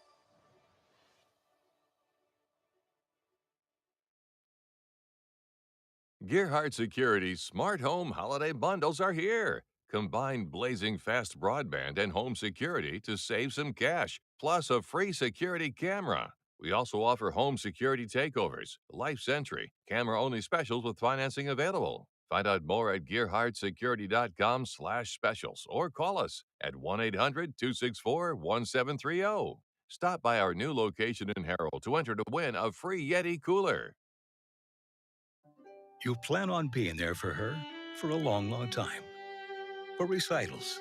Gearheart Security's Smart Home Holiday Bundles are here. Combine blazing fast broadband and home security to save some cash, plus a free security camera. We also offer home security takeovers, Life Sentry, camera-only specials with financing available. Find out more at gearheartsecurity.com/specials or call us at 1-800-264-1730. Stop by our new location in Harold to enter to win a free Yeti cooler. You plan on being there for her for a long, long time. For recitals,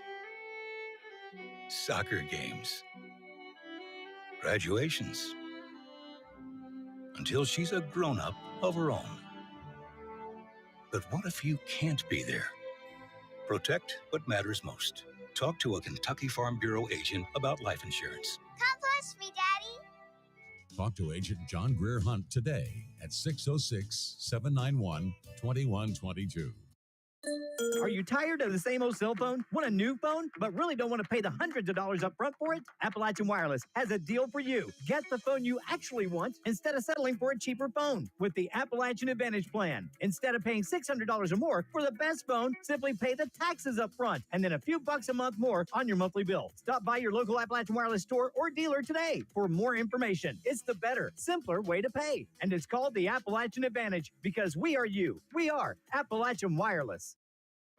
soccer games, graduations, until she's a grown-up of her own. But what if you can't be there? Protect what matters most. Talk to a Kentucky Farm Bureau agent about life insurance. Come push me, Daddy. Talk to Agent John Greer Hunt today at 606-791-2122. Are you tired of the same old cell phone? Want a new phone, but really don't want to pay the hundreds of dollars up front for it? Appalachian Wireless has a deal for you. Get the phone you actually want instead of settling for a cheaper phone with the Appalachian Advantage plan. Instead of paying $600 or more for the best phone, simply pay the taxes up front and then a few bucks a month more on your monthly bill. Stop by your local Appalachian Wireless store or dealer today for more information. It's the better, simpler way to pay. And it's called the Appalachian Advantage because we are you. We are Appalachian Wireless.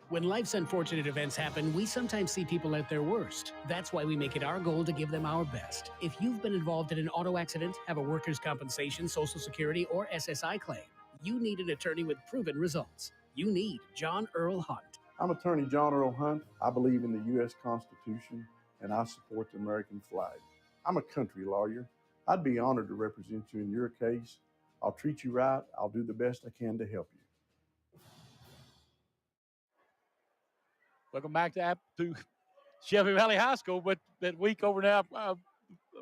When life's unfortunate events happen, we sometimes see people at their worst. That's why we make it our goal to give them our best. If you've been involved in an auto accident, have a workers' compensation, Social Security, or SSI claim, you need an attorney with proven results. You need John Earl Hunt. I'm attorney John Earl Hunt. I believe in the U.S. Constitution, and I support the American flag. I'm a country lawyer. I'd be honored to represent you in your case. I'll treat you right. I'll do the best I can to help you. Welcome back to Shelby Valley High School, but that week over now,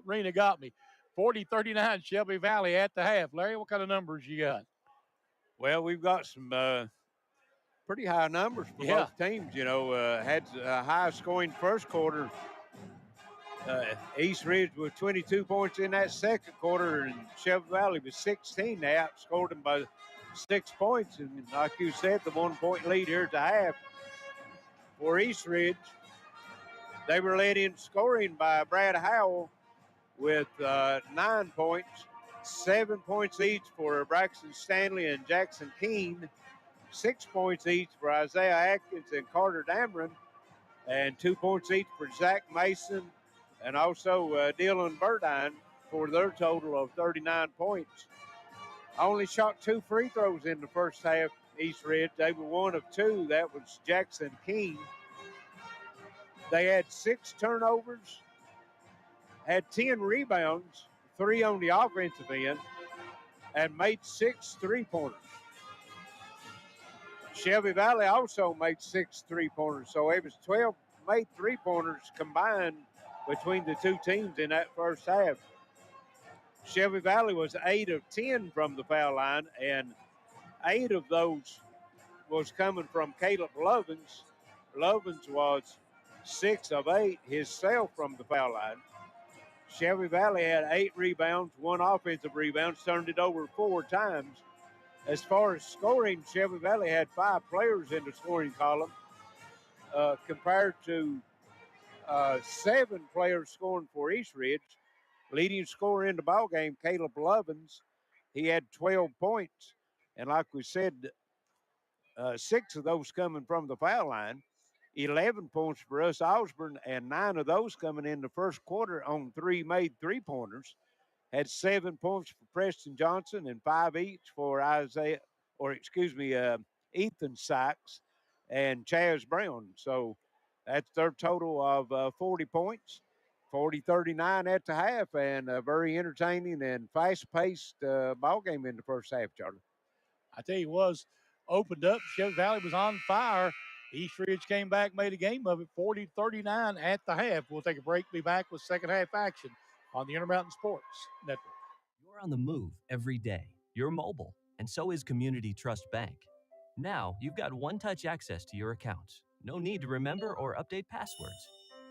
Arena got me. 40-39 Shelby Valley at the half. Larry, what kind of numbers you got? Well, we've got some pretty high numbers for both teams. You know, had a high scoring first quarter. East Ridge with 22 points in that second quarter, and Shelby Valley with 16. They outscored them by 6 points. And like you said, the 1 point lead here at the half for East Ridge. They were led in scoring by Brad Howell with 9 points, 7 points each for Braxton Stanley and Jackson Keene, 6 points each for Isaiah Atkins and Carter Dameron, and 2 points each for Zach Mason and also Dylan Burdine for their total of 39 points. I only shot 2 free throws in the first half, East Ridge. They were 1 of 2. That was Jackson Keene. They had 6 turnovers, had 10 rebounds, 3 on the offensive end, and made 6 3-pointers. Shelby Valley also made 6 3-pointers, so it was 12 made 3-pointers combined between the two teams in that first half. Shelby Valley was 8 of 10 from the foul line, and 8 of those was coming from Caleb Lovins. Lovins was 6 of 8 himself from the foul line. Shelby Valley had 8 rebounds, 1 offensive rebound, turned it over 4 times. As far as scoring, Shelby Valley had 5 players in the scoring column compared to 7 players scoring for East Ridge. Leading scorer in the ballgame, Caleb Lovins, he had 12 points. And like we said, 6 of those coming from the foul line. 11 points for Russ Osborne, and 9 of those coming in the first quarter on 3 made 3-pointers. Had 7 points for Preston Johnson and 5 each for Ethan Sykes and Chaz Brown. So that's their total of 40 points, 40-39 at the half, and a very entertaining and fast-paced ball game in the first half, Charlie. I tell you, was opened up. Shelby Valley was on fire. East Ridge came back, made a game of it, 40-39 at the half. We'll take a break, be back with second half action on the Intermountain Sports Network. You're on the move every day. You're mobile, and so is Community Trust Bank. Now, you've got one-touch access to your accounts. No need to remember or update passwords.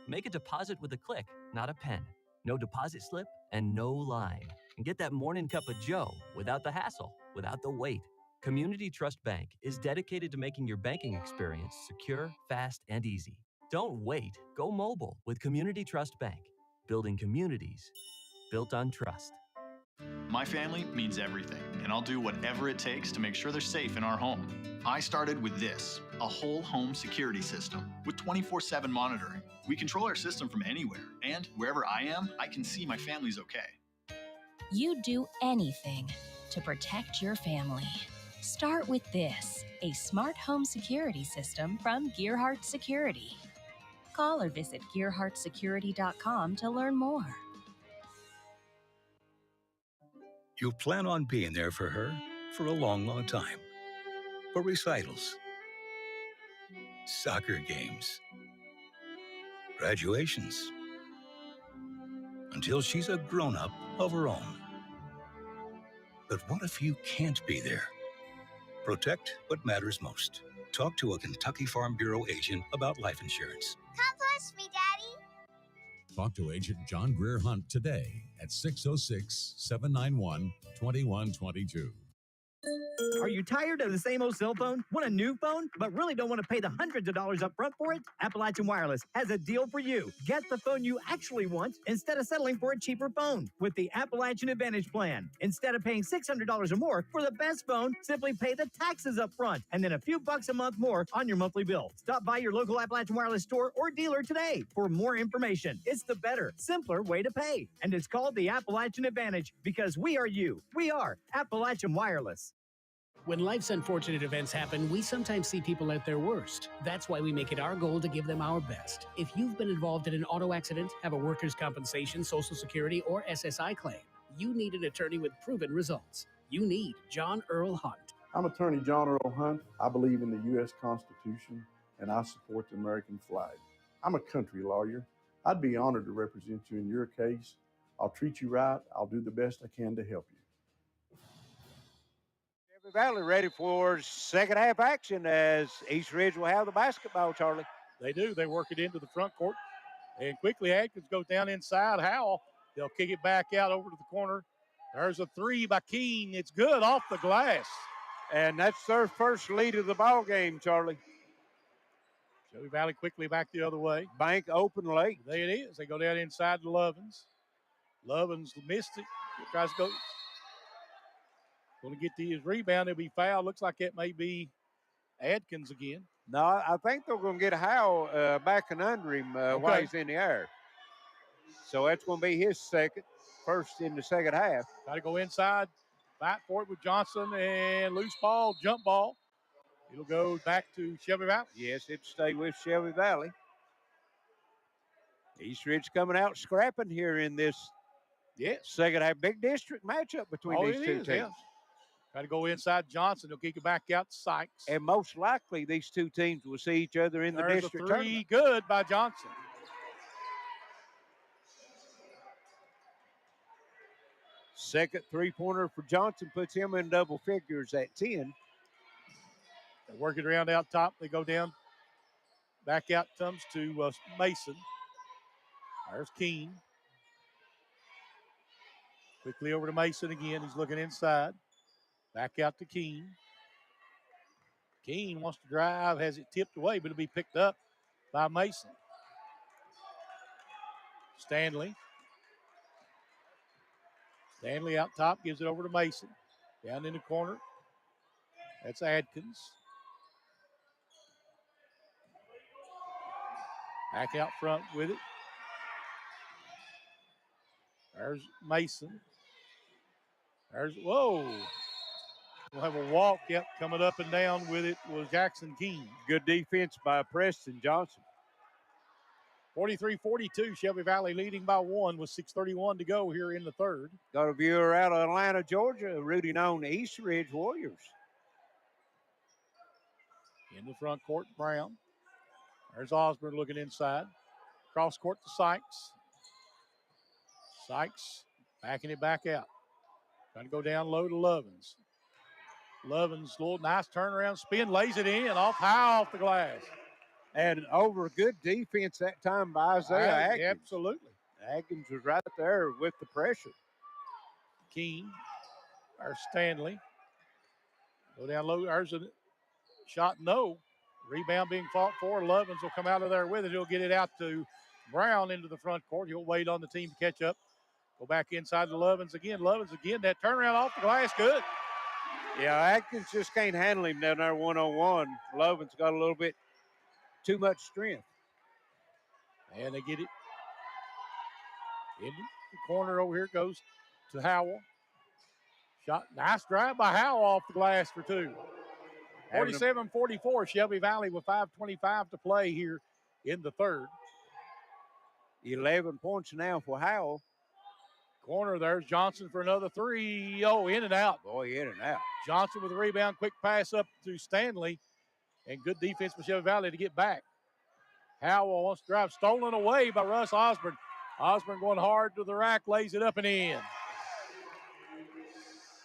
Make a deposit with a click, not a pen. No deposit slip and no line. And get that morning cup of joe without the hassle, without the wait. Community Trust Bank is dedicated to making your banking experience secure, fast, and easy. Don't wait. Go mobile with Community Trust Bank. Building communities built on trust. My family means everything, and I'll do whatever it takes to make sure they're safe in our home. I started with this, a whole home security system with 24/7 monitoring. We control our system from anywhere, and wherever I am, I can see my family's okay. You do anything to protect your family. Start with this, a smart home security system from Gearheart Security. Call or visit gearheartsecurity.com to learn more. You plan on being there for her for a long, long time. For recitals, soccer games, graduations, until she's a grown-up of her own. But what if you can't be there? Protect what matters most. Talk to a Kentucky Farm Bureau agent about life insurance. Come push me, Daddy. Talk to Agent John Greer Hunt today at 606-791-2122. Are you tired of the same old cell phone? Want a new phone, but really don't want to pay the hundreds of dollars up front for it? Appalachian Wireless has a deal for you. Get the phone you actually want instead of settling for a cheaper phone with the Appalachian Advantage Plan. Instead of paying $600 or more for the best phone, simply pay the taxes up front and then a few bucks a month more on your monthly bill. Stop by your local Appalachian Wireless store or dealer today for more information. It's the better, simpler way to pay. And it's called the Appalachian Advantage because we are you. We are Appalachian Wireless. When life's unfortunate events happen, we sometimes see people at their worst. That's why we make it our goal to give them our best. If you've been involved in an auto accident, have a workers' compensation, Social Security, or SSI claim, you need an attorney with proven results. You need John Earl Hunt. I'm Attorney John Earl Hunt. I believe in the U.S. Constitution, and I support the American flag. I'm a country lawyer. I'd be honored to represent you in your case. I'll treat you right. I'll do the best I can to help you. Shelby Valley ready for second half action as East Ridge will have the basketball, Charlie. They do. They work it into the front court. And quickly, Adkins goes down inside. Howell, they'll kick it back out over to the corner. There's a three by Keene. It's good off the glass. And that's their first lead of the ball game, Charlie. Shelby Valley quickly back the other way. Bank open late. There it is. They go down inside to Lovins. Lovins missed it. Tries to go. Going to get to his rebound. It'll be fouled. Looks like it may be Adkins again. No, I think they're going to get Howell back and under him while he's in the air. So that's going to be his first in the second half. Got to go inside, fight for it with Johnson, and loose ball, jump ball. It'll go back to Shelby Valley. Yes, it'll stay with Shelby Valley. East Ridge coming out scrapping here in this second half. Big district matchup between these two teams. Yeah. Got to go inside Johnson. He'll kick it back out to Sykes. And most likely these two teams will see each other in the district tournament. Good by Johnson. Second three-pointer for Johnson puts him in double figures at 10. They work it around out top. They go down. Back out comes to Mason. There's Keene. Quickly over to Mason again. He's looking inside. Back out to Keene. Keene wants to drive, has it tipped away, but it'll be picked up by Mason. Stanley out top, gives it over to Mason. Down in the corner. That's Adkins. Back out front with it. There's Mason. Whoa. We'll have a walk, coming up and down with it was Jackson Keene. Good defense by Preston Johnson. 43-42, Shelby Valley leading by 1 with 6:31 to go here in the third. Got a viewer out of Atlanta, Georgia, rooting on East Ridge Warriors. In the front court, Brown. There's Osborne looking inside. Cross court to Sykes. Sykes backing it back out. Trying to go down low to Lovins. Lovins, little nice turnaround spin, lays it in, high off the glass. And over good defense that time by Isaiah Atkins. Absolutely. Atkins was right there with the pressure. Keene, or Stanley. Go down low, there's a shot, no. Rebound being fought for. Lovins will come out of there with it. He'll get it out to Brown into the front court. He'll wait on the team to catch up. Go back inside to Lovins again. That turnaround off the glass, good. Yeah, Atkins just can't handle him down there one-on-one. Lovins got a little bit too much strength. And they get it in the corner over here. Goes to Howell. Shot, nice drive by Howell off the glass for two. 47-44, Shelby Valley with 5:25 to play here in the third. 11 points now for Howell. Corner, there's Johnson for another three. Oh, in and out. Boy, in and out. Johnson with a rebound, quick pass up to Stanley. And good defense for Shelby Valley to get back. Howell wants to drive, stolen away by Russ Osborne. Osborne going hard to the rack, lays it up and in.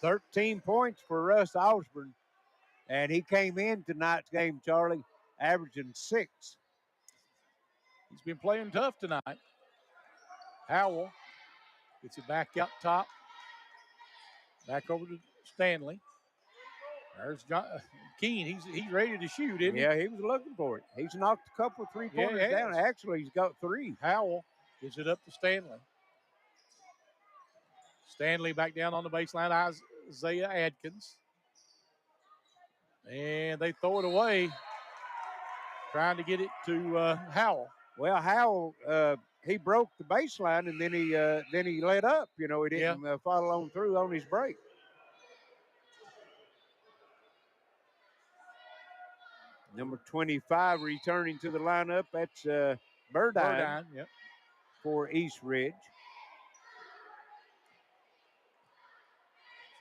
13 points for Russ Osborne. And he came in tonight's game, Charlie, averaging 6. He's been playing tough tonight. Howell gets it back up top. Back over to Stanley. There's Keene. He's ready to shoot, isn't he? Yeah, he was looking for it. He's knocked a couple of three-pointers down. Actually, he's got 3. Howell gives it up to Stanley. Stanley back down on the baseline. Isaiah Adkins. And they throw it away, trying to get it to Howell. Well, Howell, he broke the baseline, and then he let up. You know, he didn't follow on through on his break. Number 25 returning to the lineup. That's Burdine yep. For East Ridge.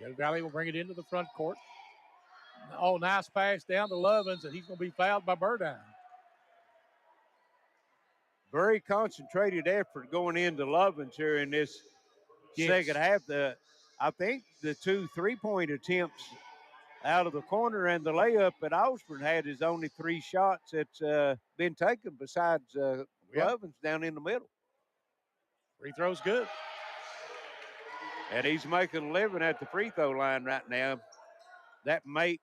Shelby Valley will bring it into the front court. Oh, nice pass down to Lovins, and he's going to be fouled by Burdine. Very concentrated effort going into Lovins here in this second half. I think the 2 3-point attempts out of the corner and the layup at Osborne had his only 3 shots that's been taken besides Lovins down in the middle. Free throw's good. And he's making a living at the free throw line right now. That make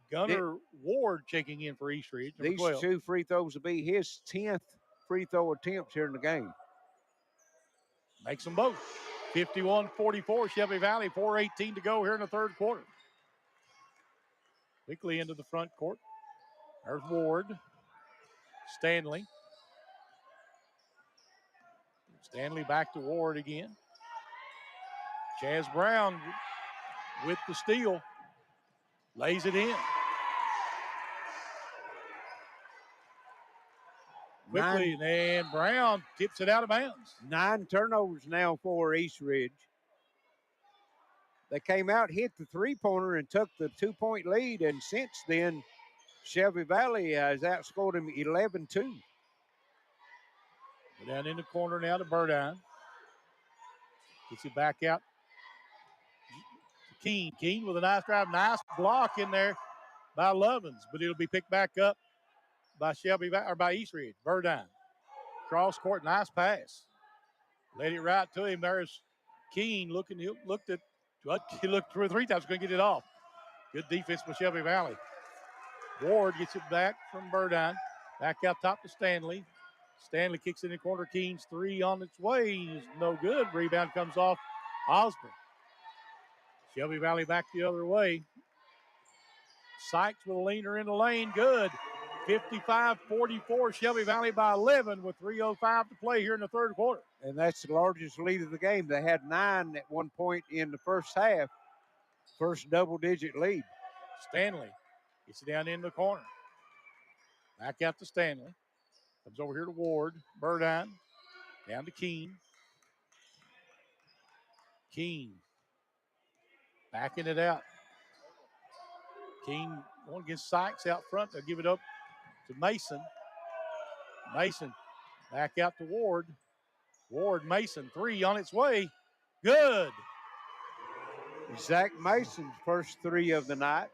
Gunnar Ward checking in for East Ridge. These 12. 2 free throws will be his 10th free throw attempts here in the game. Makes them both. 51-44, Shelby Valley, 4:18 to go here in the third quarter. Quickly into the front court. There's Ward. Stanley. Stanley back to Ward again. Chaz Brown with the steal. Lays it in. Quickly, and Brown tips it out of bounds. 9 turnovers now for East Ridge. They came out, hit the 3-pointer, and took the 2-point lead, and since then, Shelby Valley has outscored him 11-2. Go down in the corner now to Burdine. Gets it back out. Keene. Keene with a nice drive. Nice block in there by Lovins, but it'll be picked back up by by East Ridge. Burdine. Cross court. Nice pass. Let it right to him. There's Keene looking. He looked 2 or 3 times. Going to get it off. Good defense by Shelby Valley. Ward gets it back from Burdine. Back out top to Stanley. Stanley kicks in the corner. Keene's 3 on its way. Is no good. Rebound comes off Osborne. Shelby Valley back the other way. Sykes with a leaner in the lane. Good. 55-44. Shelby Valley by 11 with 3:05 to play here in the third quarter. And that's the largest lead of the game. They had 9 at one point in the first half. First double-digit lead. Stanley gets it down in the corner. Back out to Stanley. Comes over here to Ward. Burdine. Down to Keene. Keene. Backing it out. Keene going against Sykes out front. They'll give it up to Mason. Mason back out to Ward. Ward, Mason, 3 on its way. Good. Zach Mason's first 3 of the night.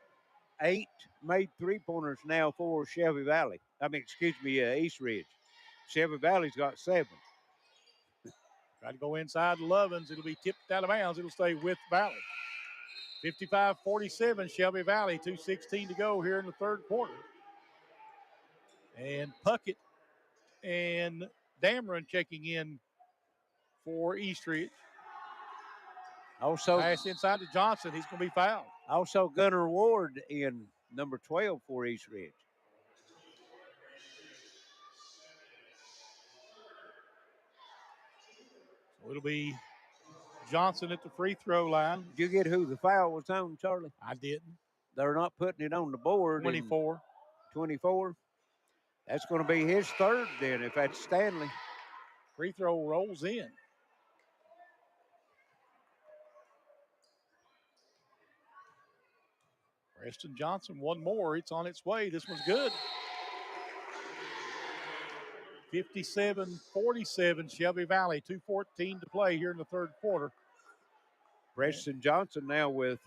8 made 3-pointers now for Shelby Valley. East Ridge. Shelby Valley's got 7. Try to go inside the Lovins. It'll be tipped out of bounds. It'll stay with Valley. 55-47, Shelby Valley. 2:16 to go here in the third quarter. And Puckett and Dameron checking in for East Ridge. Also, pass inside to Johnson. He's going to be fouled. Also, Gunnar Ward in number 12 for East Ridge. So it'll be Johnson at the free throw line. Did you get who the foul was on, Charlie? I didn't. They're not putting it on the board. 24. 24. That's going to be his 3rd then, if that's Stanley. Free throw rolls in. Preston Johnson, 1 more. It's on its way. This one's good. 57-47, Shelby Valley. 2:14 to play here in the third quarter. Preston Johnson now with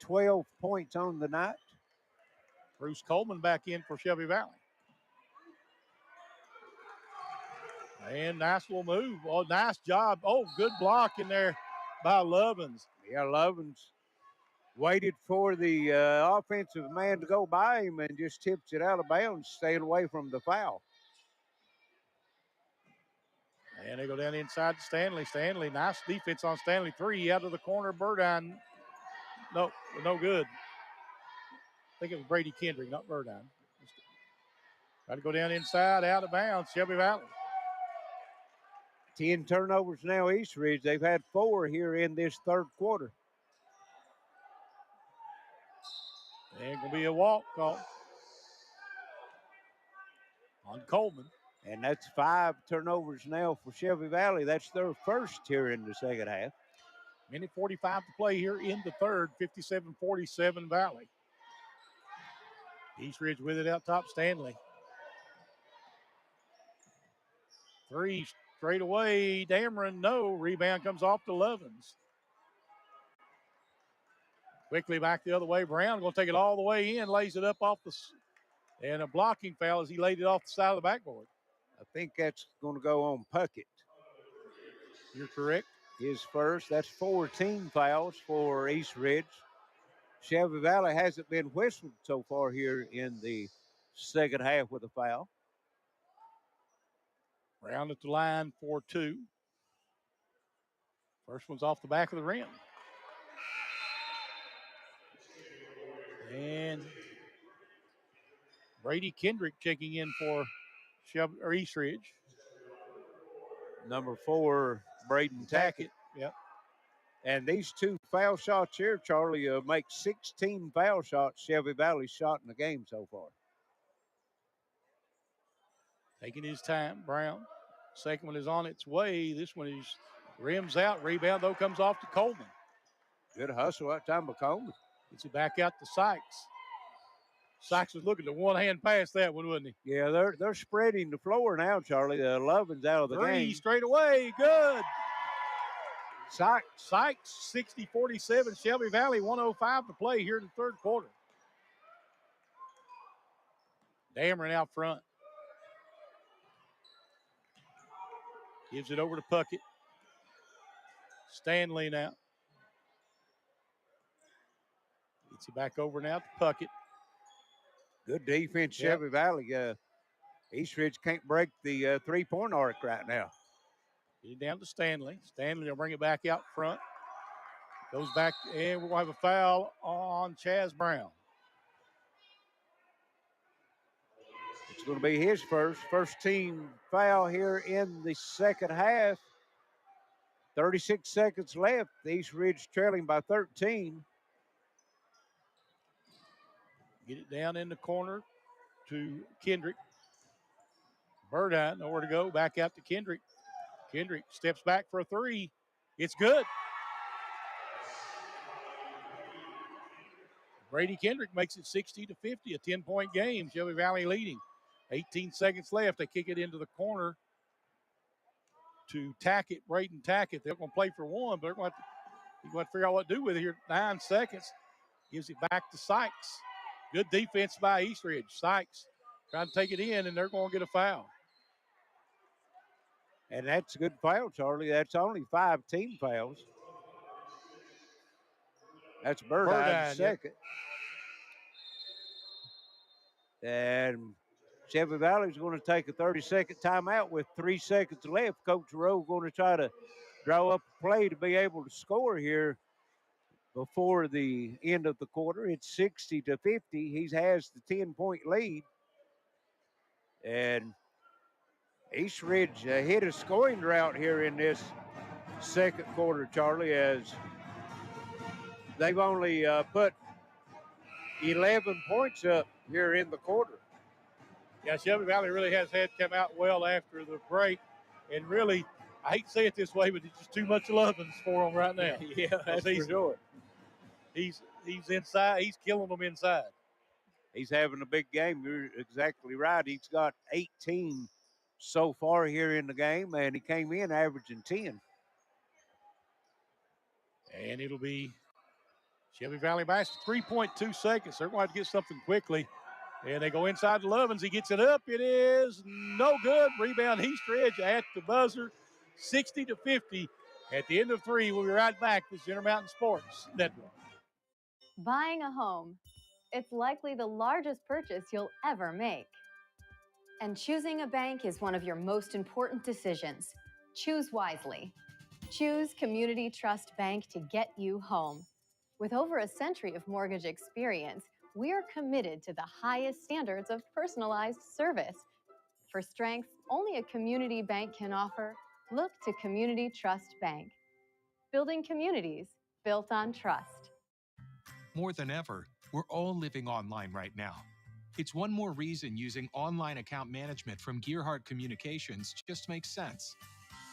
12 points on the night. Bruce Coleman back in for Shelby Valley. And nice little move. Oh, nice job. Oh, good block in there by Lovins. Yeah, Lovins waited for the offensive man to go by him and just tips it out of bounds, staying away from the foul. And they go down inside to Stanley. Stanley, nice defense on Stanley. 3 out of the corner. Burdine. No good. I think it was Brady Kendrick, not Burdine. Try to go down inside, out of bounds, Shelby Valley. 10 turnovers now, East Ridge. They've had 4 here in this third quarter. And going to be a walk call on Coleman. And that's 5 turnovers now for Shelby Valley. That's their first here in the second half. Minute 45 to play here in the third, 57-47 Valley. East Ridge with it out top, Stanley. 3 straight away, Dameron, no. Rebound comes off to Lovins. Quickly back the other way. Brown going to take it all the way in, lays it up off the, and a blocking foul as he laid it off the side of the backboard. I think that's going to go on Puckett. You're correct. His first. That's 4 team fouls for East Ridge. Shelby Valley hasn't been whistled so far here in the second half with a foul. Brown at the line for 2. First one's off the back of the rim. And Brady Kendrick checking in for East Ridge. Number 4, Braden Tackett. Yep. And these 2 foul shots here, Charlie, make 16 foul shots Shelby Valley shot in the game so far. Taking his time, Brown. Second one is on its way. This one is rims out. Rebound, though, comes off to Coleman. Good hustle that time by Coleman. Gets it back out to Sykes. Sykes was looking to one-hand pass that one, wasn't he? Yeah, they're spreading the floor now, Charlie. Lovin's out of the 3 game. straight away. Good. Sykes, 60-47. Shelby Valley, 1:05 to play here in the third quarter. Dameron out front. Gives it over to Puckett. Stanley now. Gets it back over now to Puckett. Good defense, Shelby Valley. East Ridge can't break the three-point arc right now. Get it down to Stanley. Stanley will bring it back out front. Goes back, and we're going to have a foul on Chaz Brown. It's going to be his first team foul here in the second half. 36 seconds left. East Ridge trailing by 13. Get it down in the corner to Kendrick. Burdine, nowhere to go. Back out to Kendrick. Kendrick steps back for a 3. It's good. Brady Kendrick makes it 60-50, a 10-point game. Shelby Valley leading. 18 seconds left. They kick it into the corner to Tackett, Braden Tackett. They're going to play for 1, but they're going to figure out what to do with it here. 9 seconds. Gives it back to Sykes. Good defense by East Ridge. Sykes trying to take it in, and they're going to get a foul. And that's a good foul, Charlie. That's only 5 team fouls. That's Burdine second. Yep. And Shelby Valley's going to take a 30-second timeout with 3 seconds left. Coach Rowe going to try to draw up a play to be able to score here before the end of the quarter. It's 60-50. He has the 10-point lead. And East Ridge hit a scoring drought here in this second quarter, Charlie, as they've only put 11 points up here in the quarter. Yeah, Shelby Valley really has had come out well after the break. And really, I hate to say it this way, but it's just too much Lovins for them right now. Yeah, that's for sure. He's inside. He's killing them inside. He's having a big game. You're exactly right. He's got 18 so far here in the game, and he came in averaging 10. And it'll be Shelby Valley back. 3.2 seconds. They're going to have to get something quickly. And they go inside to Lovins. He gets it up. It is no good. Rebound Eastridge at the buzzer, 60-50. At the end of 3, we'll be right back. This is Intermountain Sports Network. Buying a home, it's likely the largest purchase you'll ever make. And choosing a bank is one of your most important decisions. Choose wisely. Choose Community Trust Bank to get you home. With over a century of mortgage experience, we're committed to the highest standards of personalized service. For strengths only a community bank can offer, look to Community Trust Bank. Building communities built on trust. More than ever, we're all living online right now. It's one more reason using online account management from Gearheart Communications just makes sense.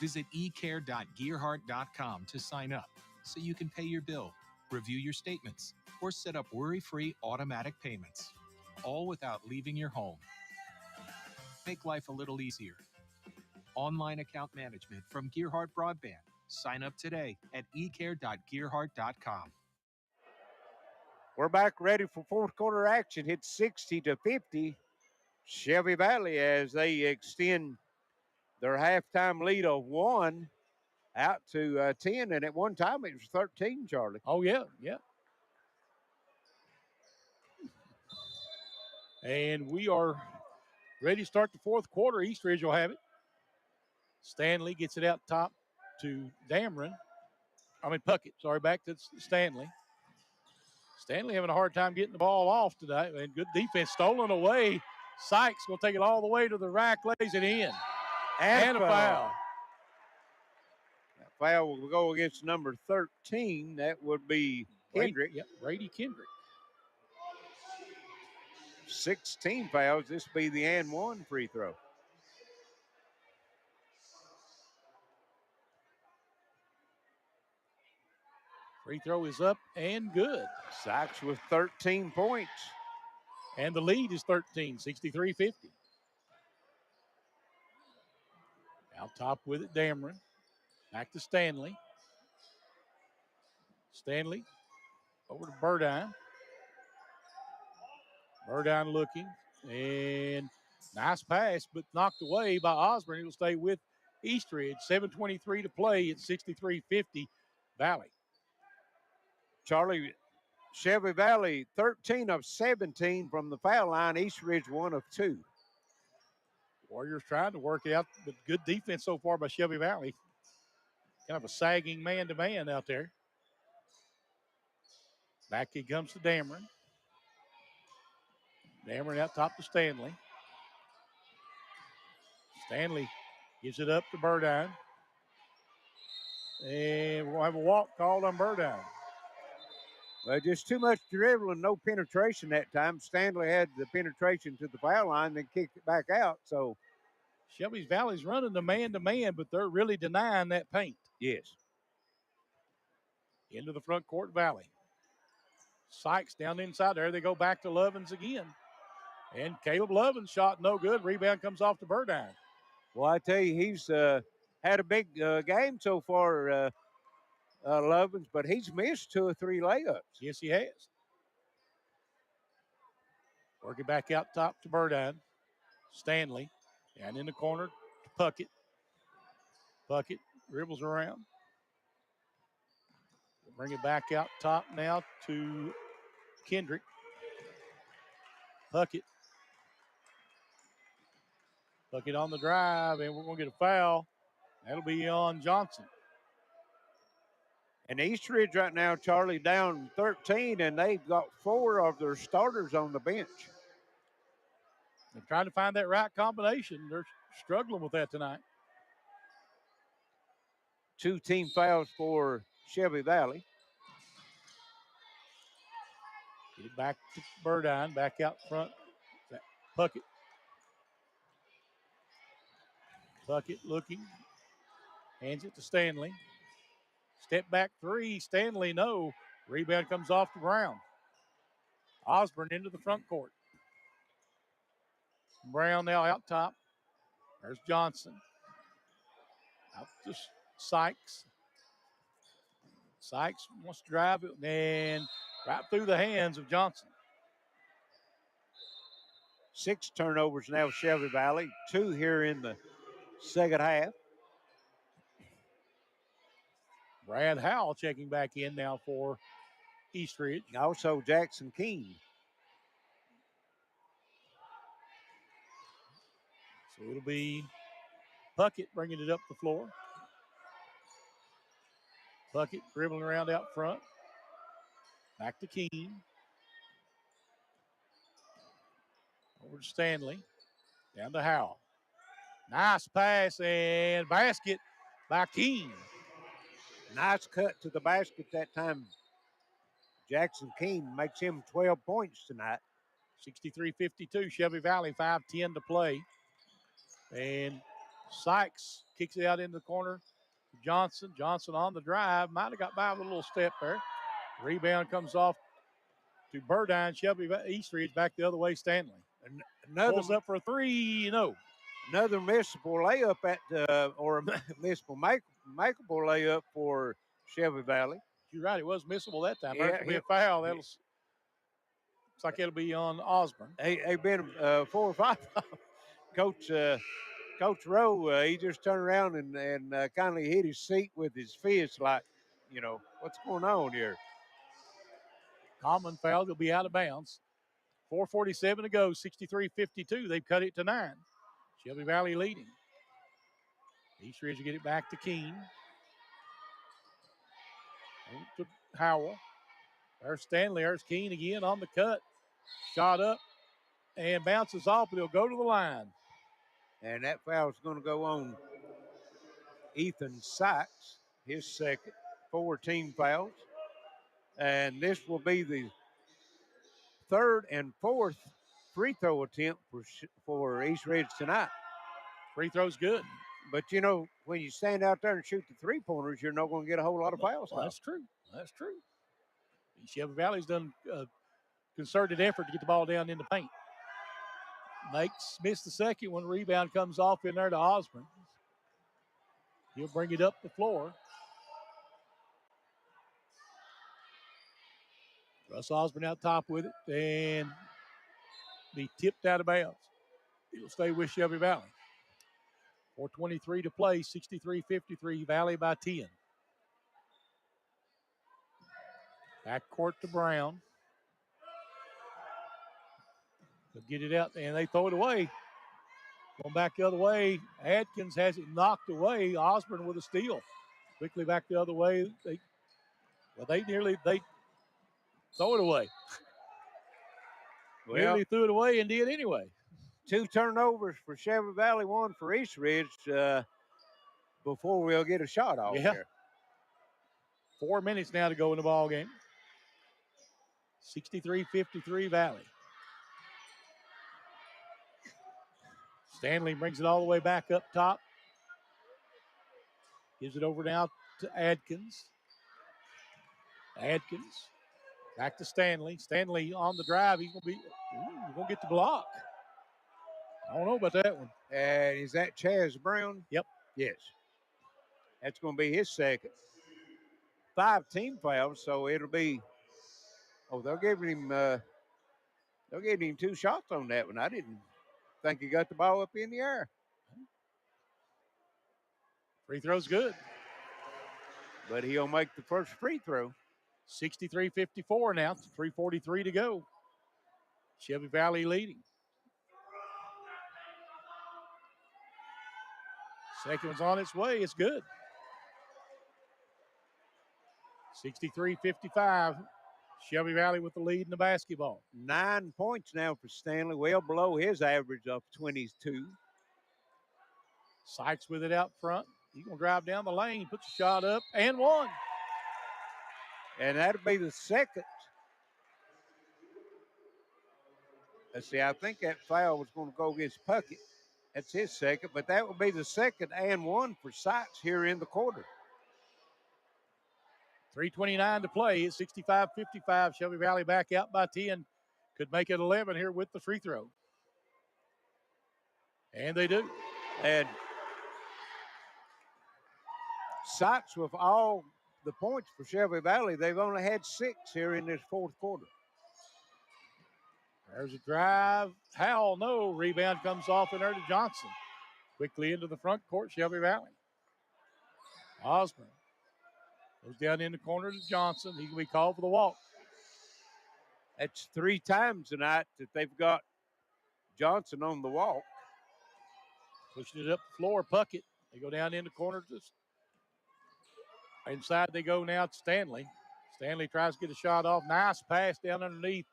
Visit ecare.gearheart.com to sign up so you can pay your bill, review your statements, or set up worry-free automatic payments, all without leaving your home. Make life a little easier. Online account management from Gearheart Broadband. Sign up today at ecare.gearheart.com. We're back ready for fourth quarter action. It's 60-50. Shelby Valley as they extend their halftime lead of 1 out to 10. And at one time it was 13, Charlie. Oh, yeah. And we are ready to start the fourth quarter. Eastridge will have it. Stanley gets it out top to Puckett. Sorry, back to Stanley. Stanley having a hard time getting the ball off tonight. And good defense stolen away. Sykes will take it all the way to the rack, lays it in. And a foul. That foul will go against number 13. That would be Kendrick. Brady Kendrick. 16 fouls. This will be the and one free throw. Free throw is up and good. Sykes with 13 points. And the lead is 13, 63-50. Out top with it, Dameron. Back to Stanley. Stanley over to Burdine. Burdine looking. And nice pass, but knocked away by Osborne. He'll stay with Eastridge. 7:23 to play. It's 63-50 Valley. Charlie, Shelby Valley 13 of 17 from the foul line. Eastridge 1 of 2. Warriors trying to work it out, but good defense so far by Shelby Valley. Kind of a sagging man-to-man out there. Back he comes to Dameron. Dameron out top to Stanley. Stanley gives it up to Burdine. And we'll have a walk called on Burdine. Well, just too much dribbling, no penetration that time. Stanley had the penetration to the foul line, then kicked it back out. So Shelby Valley's running the man-to-man, but they're really denying that paint. Yes. Into the front court, Valley. Sykes down inside there. They go back to Lovins again. And Caleb Lovins shot no good. Rebound comes off to Burdine. Well, I tell you, he's had a big game so far, Lovins, but he's missed 2 or 3 layups. Yes, he has. Working back out top to Burdine. Stanley. And in the corner to Puckett. Puckett dribbles around. We'll bring it back out top now to Kendrick. Puckett. Puckett on the drive, and we're going to get a foul. That'll be on Johnson. And Eastridge right now, Charlie, down 13, and they've got 4 of their starters on the bench. They're trying to find that right combination. They're struggling with that tonight. 2 team fouls for Shelby Valley. Get it back to Burdine, back out front. Puckett. Puckett looking. Hands it to Stanley. Step back 3. Stanley, no. Rebound comes off to Brown. Osborne into the front court. Brown now out top. There's Johnson. Out to Sykes. Sykes wants to drive it, and right through the hands of Johnson. 6 turnovers now, Shelby Valley, 2 here in the second half. Brad Howell checking back in now for Eastridge. Also Jackson Keene. So it'll be Puckett bringing it up the floor. Puckett dribbling around out front. Back to Keene. Over to Stanley. Down to Howell. Nice pass and basket by Keene. Nice cut to the basket that time. Jackson Keene makes him 12 points tonight. 63-52, Shelby Valley, 5:10 to play. And Sykes kicks it out in the corner. Johnson on the drive. Might have got by with a little step there. Rebound comes off to Burdine. Shelby Eastridge back the other way, Stanley. Pulls up for a three, no. Another missable layup or a missable makeable layup for Shelby Valley. You're right, it was missable that time. Yeah, It'll be a foul. Looks like it'll be on Osborne. They've been 4 or 5. Coach Rowe, he just turned around and kind of hit his seat with his fist like, what's going on here? Common foul. He'll be out of bounds. 4:47 to go, 63-52. They've cut it to 9. Shelby Valley leading. Eastridge will get it back to Keene. To Howell. There's Stanley. There's Keene again on the cut. Shot up and bounces off, but he'll go to the line. And that foul is going to go on Ethan Sykes, his second. 4 team fouls. And this will be the third and fourth free throw attempt for Eastridge tonight. Free throw's good. But, when you stand out there and shoot the three-pointers, you're not going to get a whole lot of fouls. That's true. That's true. Shelby Valley's done a concerted effort to get the ball down in the paint. Missed the second one. Rebound comes off in there to Osborne. He'll bring it up the floor. Russ Osborne out top with it and be tipped out of bounds. It'll stay with Shelby Valley. 4:23 to play, 63-53, Valley by 10. Back court to Brown. They'll get it out, and they throw it away. Going back the other way, Adkins has it knocked away. Osborne with a steal. Quickly back the other way. They throw it away. Nearly threw it away and did anyway. 2 turnovers for Shelby Valley, 1 for Eastridge before we'll get a shot off here. 4 minutes now to go in the ball game. 63-53 Valley. Stanley brings it all the way back up top. Gives it over now to Adkins. Adkins back to Stanley. Stanley on the drive. He's going to get the block. I don't know about that one. And is that Chaz Brown? Yep. Yes. That's going to be his second. 5 team fouls, so it'll be. They're giving him 2 shots on that one. I didn't think he got the ball up in the air. Free throw's good. But he'll make the first free throw. 63-54 now. 3:43 to go. Shelby Valley leading. Second one's on its way. It's good. 63-55. Shelby Valley with the lead in the basketball. 9 points now for Stanley, well below his average of 22. Sykes with it out front. He's going to drive down the lane, puts a shot up, and one. And that'll be the second. Let's see, I think that foul was going to go against Puckett. That's his second, but that will be the second and one for Sykes here in the quarter. 3:29 to play. It's 65-55. Shelby Valley back out by 10. Could make it 11 here with the free throw. And they do. And Sykes with all the points for Shelby Valley, they've only had 6 here in this fourth quarter. There's a drive. Howell, no. Rebound comes off in there to Johnson. Quickly into the front court, Shelby Valley. Osborne goes down in the corner to Johnson. He can be called for the walk. That's 3 times tonight that they've got Johnson on the walk. Pushing it up the floor, Puckett. They go down in the corner. Inside they go now to Stanley. Stanley tries to get a shot off. Nice pass down underneath.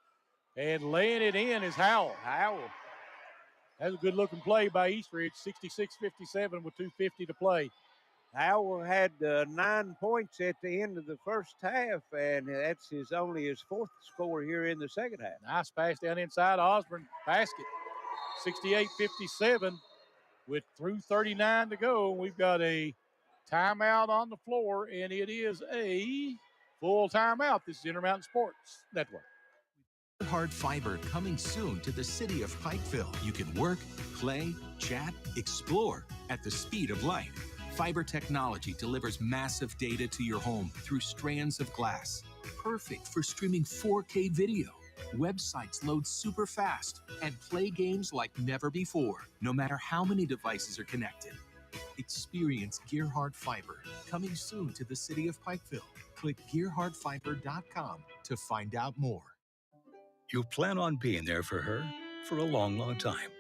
And laying it in is Howell. Howell. That's a good-looking play by Eastridge. 66-57 with 2:50 to play. Howell had 9 points at the end of the first half, and that's only his 4th score here in the second half. Nice pass down inside. Osborne, basket. 68-57 with 3:39 to go. We've got a timeout on the floor, and it is a full timeout. This is Intermountain Sports Network. Gearheart Fiber coming soon to the city of Pikeville. You can work, play, chat, explore at the speed of light. Fiber technology delivers massive data to your home through strands of glass. Perfect for streaming 4K video. Websites load super fast and play games like never before, no matter how many devices are connected. Experience Gearheart Fiber coming soon to the city of Pikeville. Click gearheartfiber.com to find out more. You plan on being there for her for a long, long time.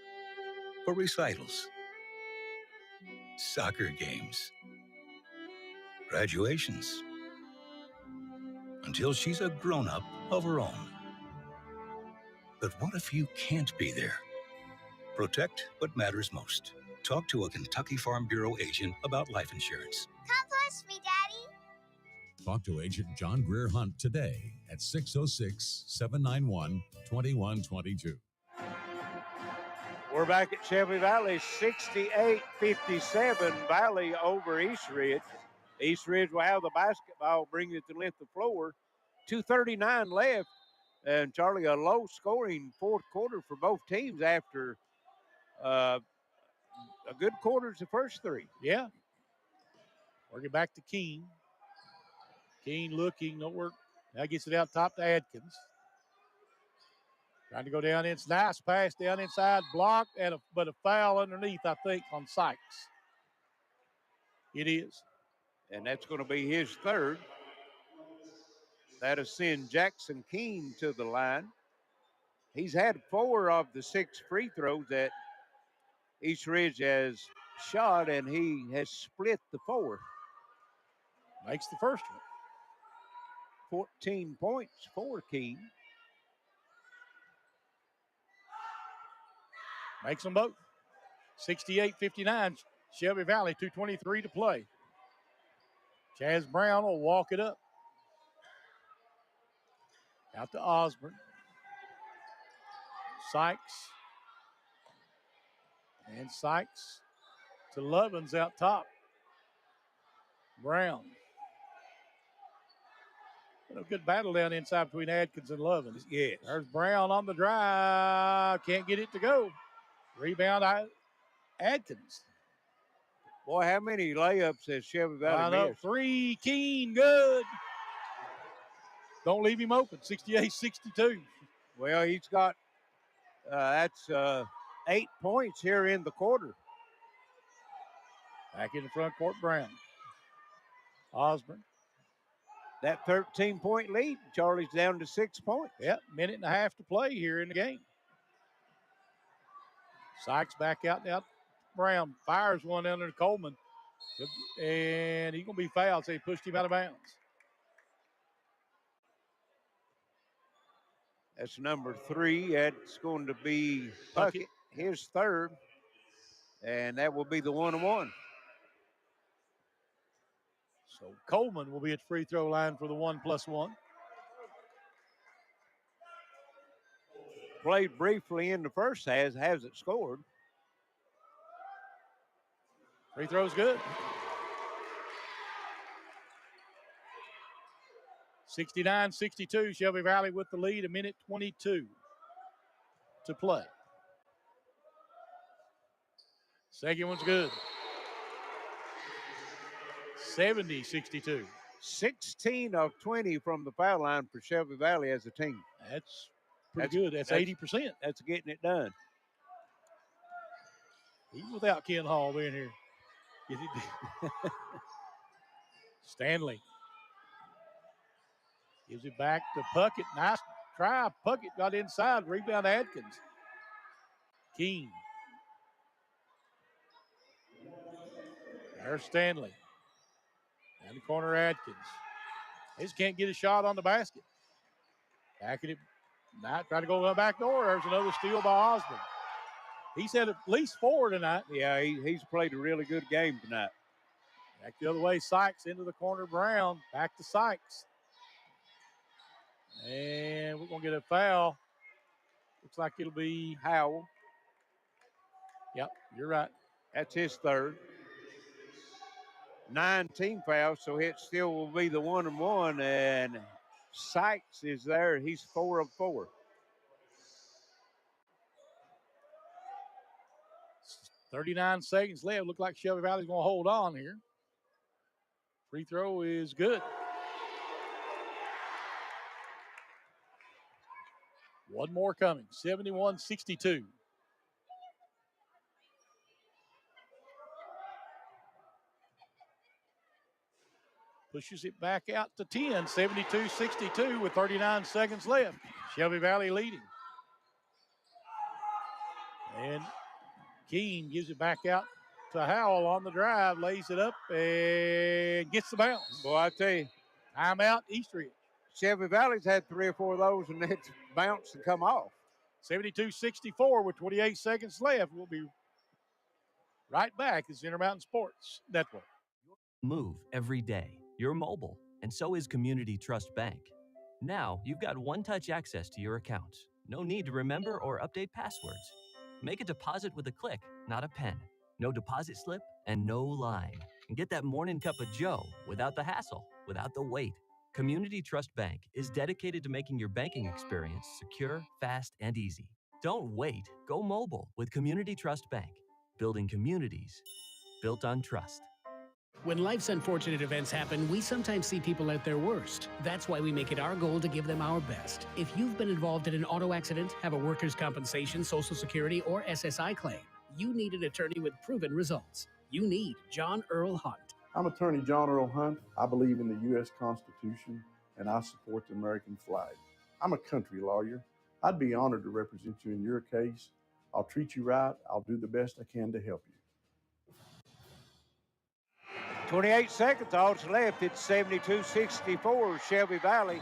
For recitals, soccer games, graduations, until she's a grown-up of her own. But what if you can't be there? Protect what matters most. Talk to a Kentucky Farm Bureau agent about life insurance. Come push me, Daddy. Talk to Agent John Greer Hunt today at 606-791-2122. We're back at Shelby Valley, 68-57, Valley over East Ridge. East Ridge will have the basketball, bring it to the length of the floor. 2:39 left, and Charlie, a low-scoring 4th quarter for both teams after a good quarter's the first 3. Yeah. Working back to Keene. Keene looking, no work. Now gets it out top to Adkins. Trying to go down in. Nice pass down inside, blocked, but a foul underneath, I think, on Sykes. It is. And that's going to be his 3rd. That'll send Jackson Keene to the line. He's had 4 of the 6 free throws that East Ridge has shot, and he has split the 4th. Makes the first one. 14 points for Keene. Makes them both. 68-59, Shelby Valley, 2:23 to play. Chaz Brown will walk it up. Out to Osborne. Sykes. And Sykes to Lovins out top. Brown. A good battle down inside between Adkins and Lovins. Yes. There's Brown on the drive. Can't get it to go. Rebound, Adkins. Boy, how many layups has Shelby Valley missed? 3, Keene, good. Don't leave him open, 68-62. Well, he's got, that's 8 points here in the quarter. Back in the front court, Brown. Osborne. That 13-point lead, Charlie's down to 6 points. Yep, minute and a half to play here in the game. Sykes back out now. Brown fires one under to Coleman. And he's going to be fouled, so he pushed him out of bounds. That's number 3. That's going to be Puckett, his 3rd. And that will be the 1-1. So Coleman will be at free throw line for the 1+1. Played briefly in the first half, hasn't scored. Free throw's good. 69-62, Shelby Valley with the lead, 1:22 to play. Second one's good. 70-62. 16 of 20 from the foul line for Shelby Valley as a team. That's pretty good. That's 80%. That's getting it done. Even without Ken Hall being here. Stanley gives it back to Puckett. Nice try. Puckett got inside. Rebound Adkins. Keene. There's Stanley. Down the corner, Adkins. He just can't get a shot on the basket. Back at it. Not trying to go to the back door. There's another steal by Osborne. He's had at least 4 tonight. Yeah, he's played a really good game tonight. Back the other way, Sykes into the corner, Brown. Back to Sykes. And we're going to get a foul. Looks like it'll be Howell. Yep, you're right. That's his third. 9 team fouls, so it still will be the 1-and-1. And Sykes is there. He's 4 of 4. 39 seconds left. Look like Shelby Valley's going to hold on here. Free throw is good. One more coming. 71-62. Pushes it back out to 10. 72-62 with 39 seconds left. Shelby Valley leading. And Keene gives it back out to Howell on the drive, lays it up, and gets the bounce. Boy, I tell you. Timeout, Eastridge. Shelby Valley's had 3 or 4 of those, and it's bounced and come off. 72-64 with 28 seconds left. We'll be right back as Intermountain Sports Network. Move every day. You're mobile, and so is Community Trust Bank. Now, you've got one-touch access to your accounts. No need to remember or update passwords. Make a deposit with a click, not a pen. No deposit slip and no line. And get that morning cup of joe without the hassle, without the wait. Community Trust Bank is dedicated to making your banking experience secure, fast, and easy. Don't wait. Go mobile with Community Trust Bank. Building communities built on trust. When life's unfortunate events happen, we sometimes see people at their worst. That's why we make it our goal to give them our best. If you've been involved in an auto accident, have a workers' compensation, Social Security, or SSI claim, you need an attorney with proven results. You need John Earl Hunt. I'm Attorney John Earl Hunt. I believe in the U.S. Constitution, and I support the American flag. I'm a country lawyer. I'd be honored to represent you in your case. I'll treat you right. I'll do the best I can to help you. 28 seconds all that's left. It's 72-64 Shelby Valley.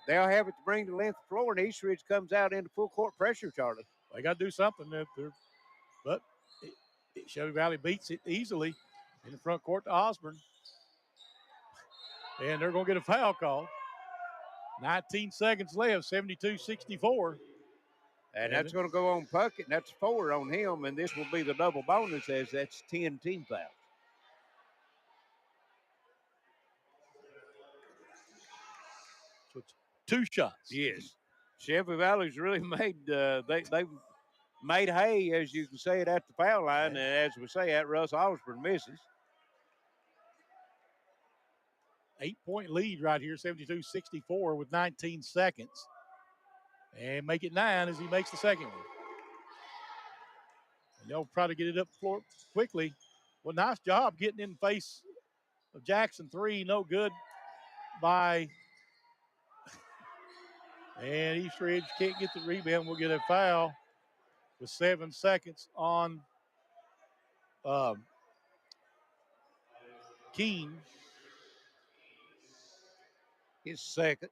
They'll have it to bring the length of the floor, and Eastridge comes out into full court pressure, Charlie. They got to do something. But Shelby Valley beats it easily in the front court to Osborne. And they're going to get a foul call. 19 seconds left, 72-64. And that's going to go on Puckett, and that's 4 on him, and this will be the double bonus as that's 10 team fouls. So it's 2 shots. Yes. Shelby Valley's really made, they've made hay, as you can say it, at the foul line. And as we say, at Russ Osborne misses. 8-point lead right here, 72-64 with 19 seconds. And make it 9 as he makes the second one. And they'll try to get it up the floor quickly. Well, nice job getting in the face of Jackson 3. No good by... And Eastridge can't get the rebound. We'll get a foul with 7 seconds on Keene. His second.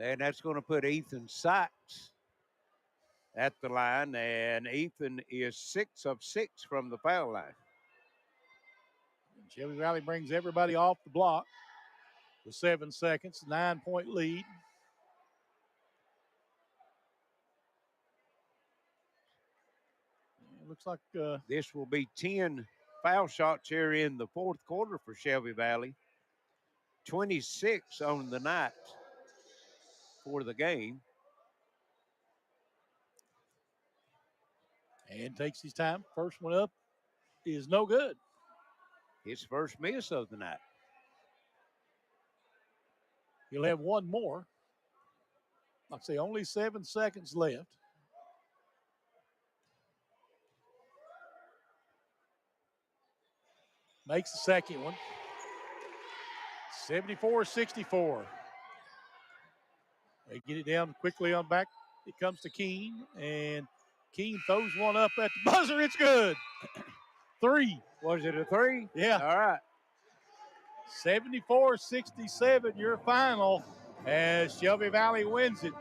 And that's going to put Ethan Sykes at the line. And Ethan is 6 of 6 from the foul line. And Shelby Valley brings everybody off the block with 7 seconds, 9-point lead. It looks like this will be 10 foul shots here in the fourth quarter for Shelby Valley. 26 on the night for the game. And takes his time. First one up is no good. His first miss of the night. He'll have one more. Like I say, only 7 seconds left. Makes the second one. 74-64. They get it down quickly on back. It comes to Keene, and Keene throws one up at the buzzer. It's good. 3. Was it a 3? Yeah. All right. 74-67, your final, as Shelby Valley wins it.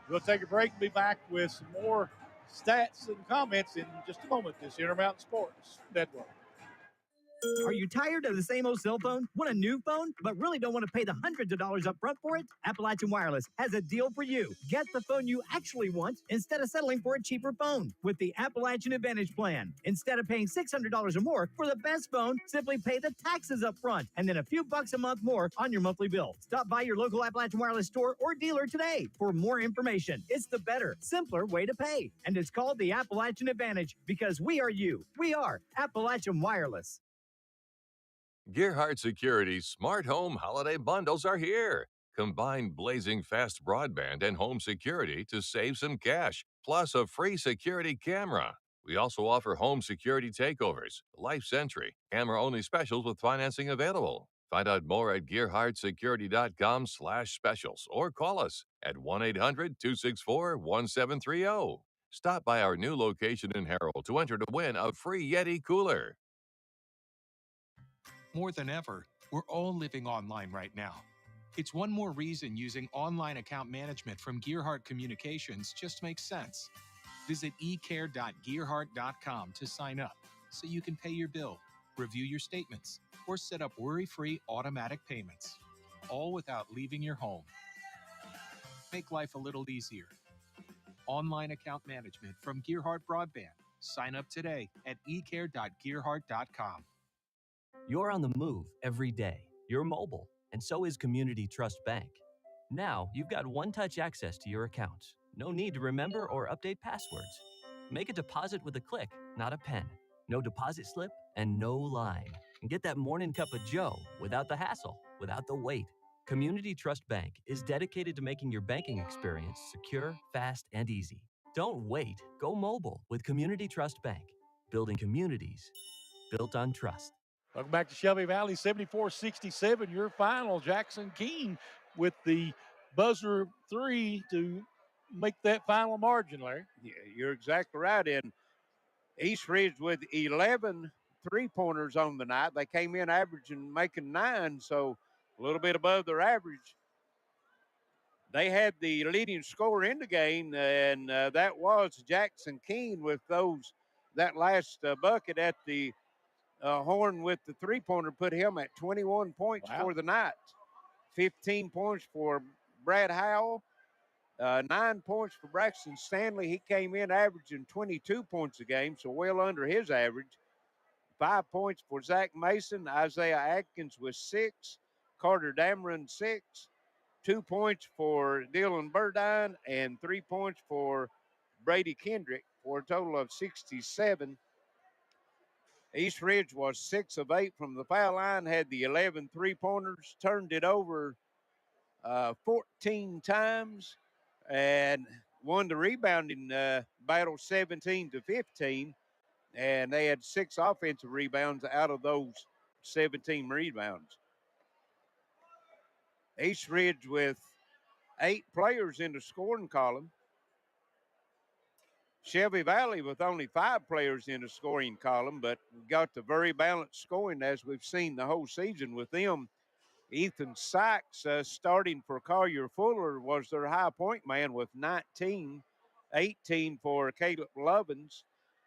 We'll take a break and be back with some more stats and comments in just a moment. This Intermountain Sports Network. Are you tired of the same old cell phone? Want a new phone, but really don't want to pay the hundreds of dollars up front for it? Appalachian Wireless has a deal for you. Get the phone you actually want instead of settling for a cheaper phone with the Appalachian Advantage Plan. Instead of paying $600 or more for the best phone, simply pay the taxes up front and then a few bucks a month more on your monthly bill. Stop by your local Appalachian Wireless store or dealer today for more information. It's the better, simpler way to pay. And it's called the Appalachian Advantage because we are you. We are Appalachian Wireless. Gearheart Security's Smart Home Holiday Bundles are here. Combine blazing fast broadband and home security to save some cash, plus a free security camera. We also offer home security takeovers, Life Sentry, camera-only specials with financing available. Find out more at gearhartsecurity.com/specials or call us at 1-800-264-1730. Stop by our new location in Harold to enter to win a free Yeti cooler. More than ever, we're all living online right now. It's one more reason using online account management from Gearheart Communications just makes sense. Visit ecare.gearheart.com to sign up so you can pay your bill, review your statements, or set up worry-free automatic payments, all without leaving your home. Make life a little easier. Online account management from Gearheart Broadband. Sign up today at ecare.gearheart.com. You're on the move every day. You're mobile, and so is Community Trust Bank. Now, you've got one-touch access to your accounts. No need to remember or update passwords. Make a deposit with a click, not a pen. No deposit slip and no line. And get that morning cup of joe without the hassle, without the wait. Community Trust Bank is dedicated to making your banking experience secure, fast, and easy. Don't wait. Go mobile with Community Trust Bank. Building communities built on trust. Welcome back to Shelby Valley, 74-67, your final. Jackson Keene with the buzzer 3 to make that final margin, Larry. Yeah, you're exactly right. And East Ridge with 11 three-pointers on the night. They came in averaging making 9, so a little bit above their average. They had the leading scorer in the game, and that was Jackson Keene with that last bucket at the horn with the three-pointer put him at 21 points for the night. 15 points for Brad Howell, 9 points for Braxton Stanley. He came in averaging 22 points a game, so well under his average. 5 points for Zach Mason. Isaiah Atkins with 6. Carter Dameron 6. 2 points for Dylan Burdine and 3 points for Brady Kendrick for a total of 67. East Ridge was 6 of 8 from the foul line, had the 11 three-pointers, turned it over 14 times, and won the rebounding battle 17-15. And they had 6 offensive rebounds out of those 17 rebounds. East Ridge with 8 players in the scoring column. Shelby Valley with only 5 players in the scoring column, but got the very balanced scoring as we've seen the whole season with them. Ethan Sykes, starting for Collier Fuller, was their high point man with 19, 18 for Caleb Lovins,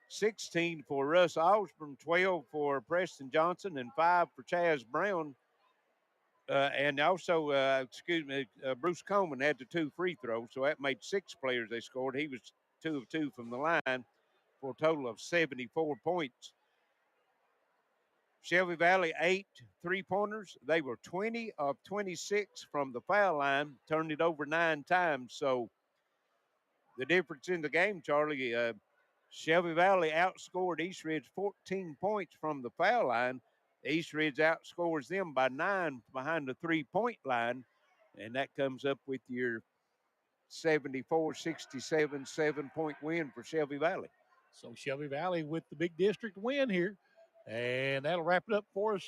16 for Russ Osborne, 12 for Preston Johnson, and 5 for Chaz Brown. And also, Bruce Coleman had the 2 free throws, so that made 6 players they scored. He was 2 of 2 from the line for a total of 74 points. Shelby Valley 8 three-pointers. They were 20 of 26 from the foul line, turned it over 9 times. So the difference in the game, Charlie, Shelby Valley outscored East Ridge 14 points from the foul line. East Ridge outscores them by 9 behind the three-point line. And that comes up with your 74-67 7-point win for Shelby Valley. So Shelby Valley with the big district win here. And that'll wrap it up for us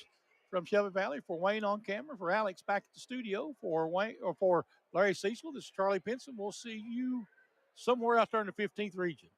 from Shelby Valley. For Wayne on camera, for Alex back at the studio, for Wayne or for Larry Cecil, this is Charlie Pinson. We'll see you somewhere out there in the 15th region.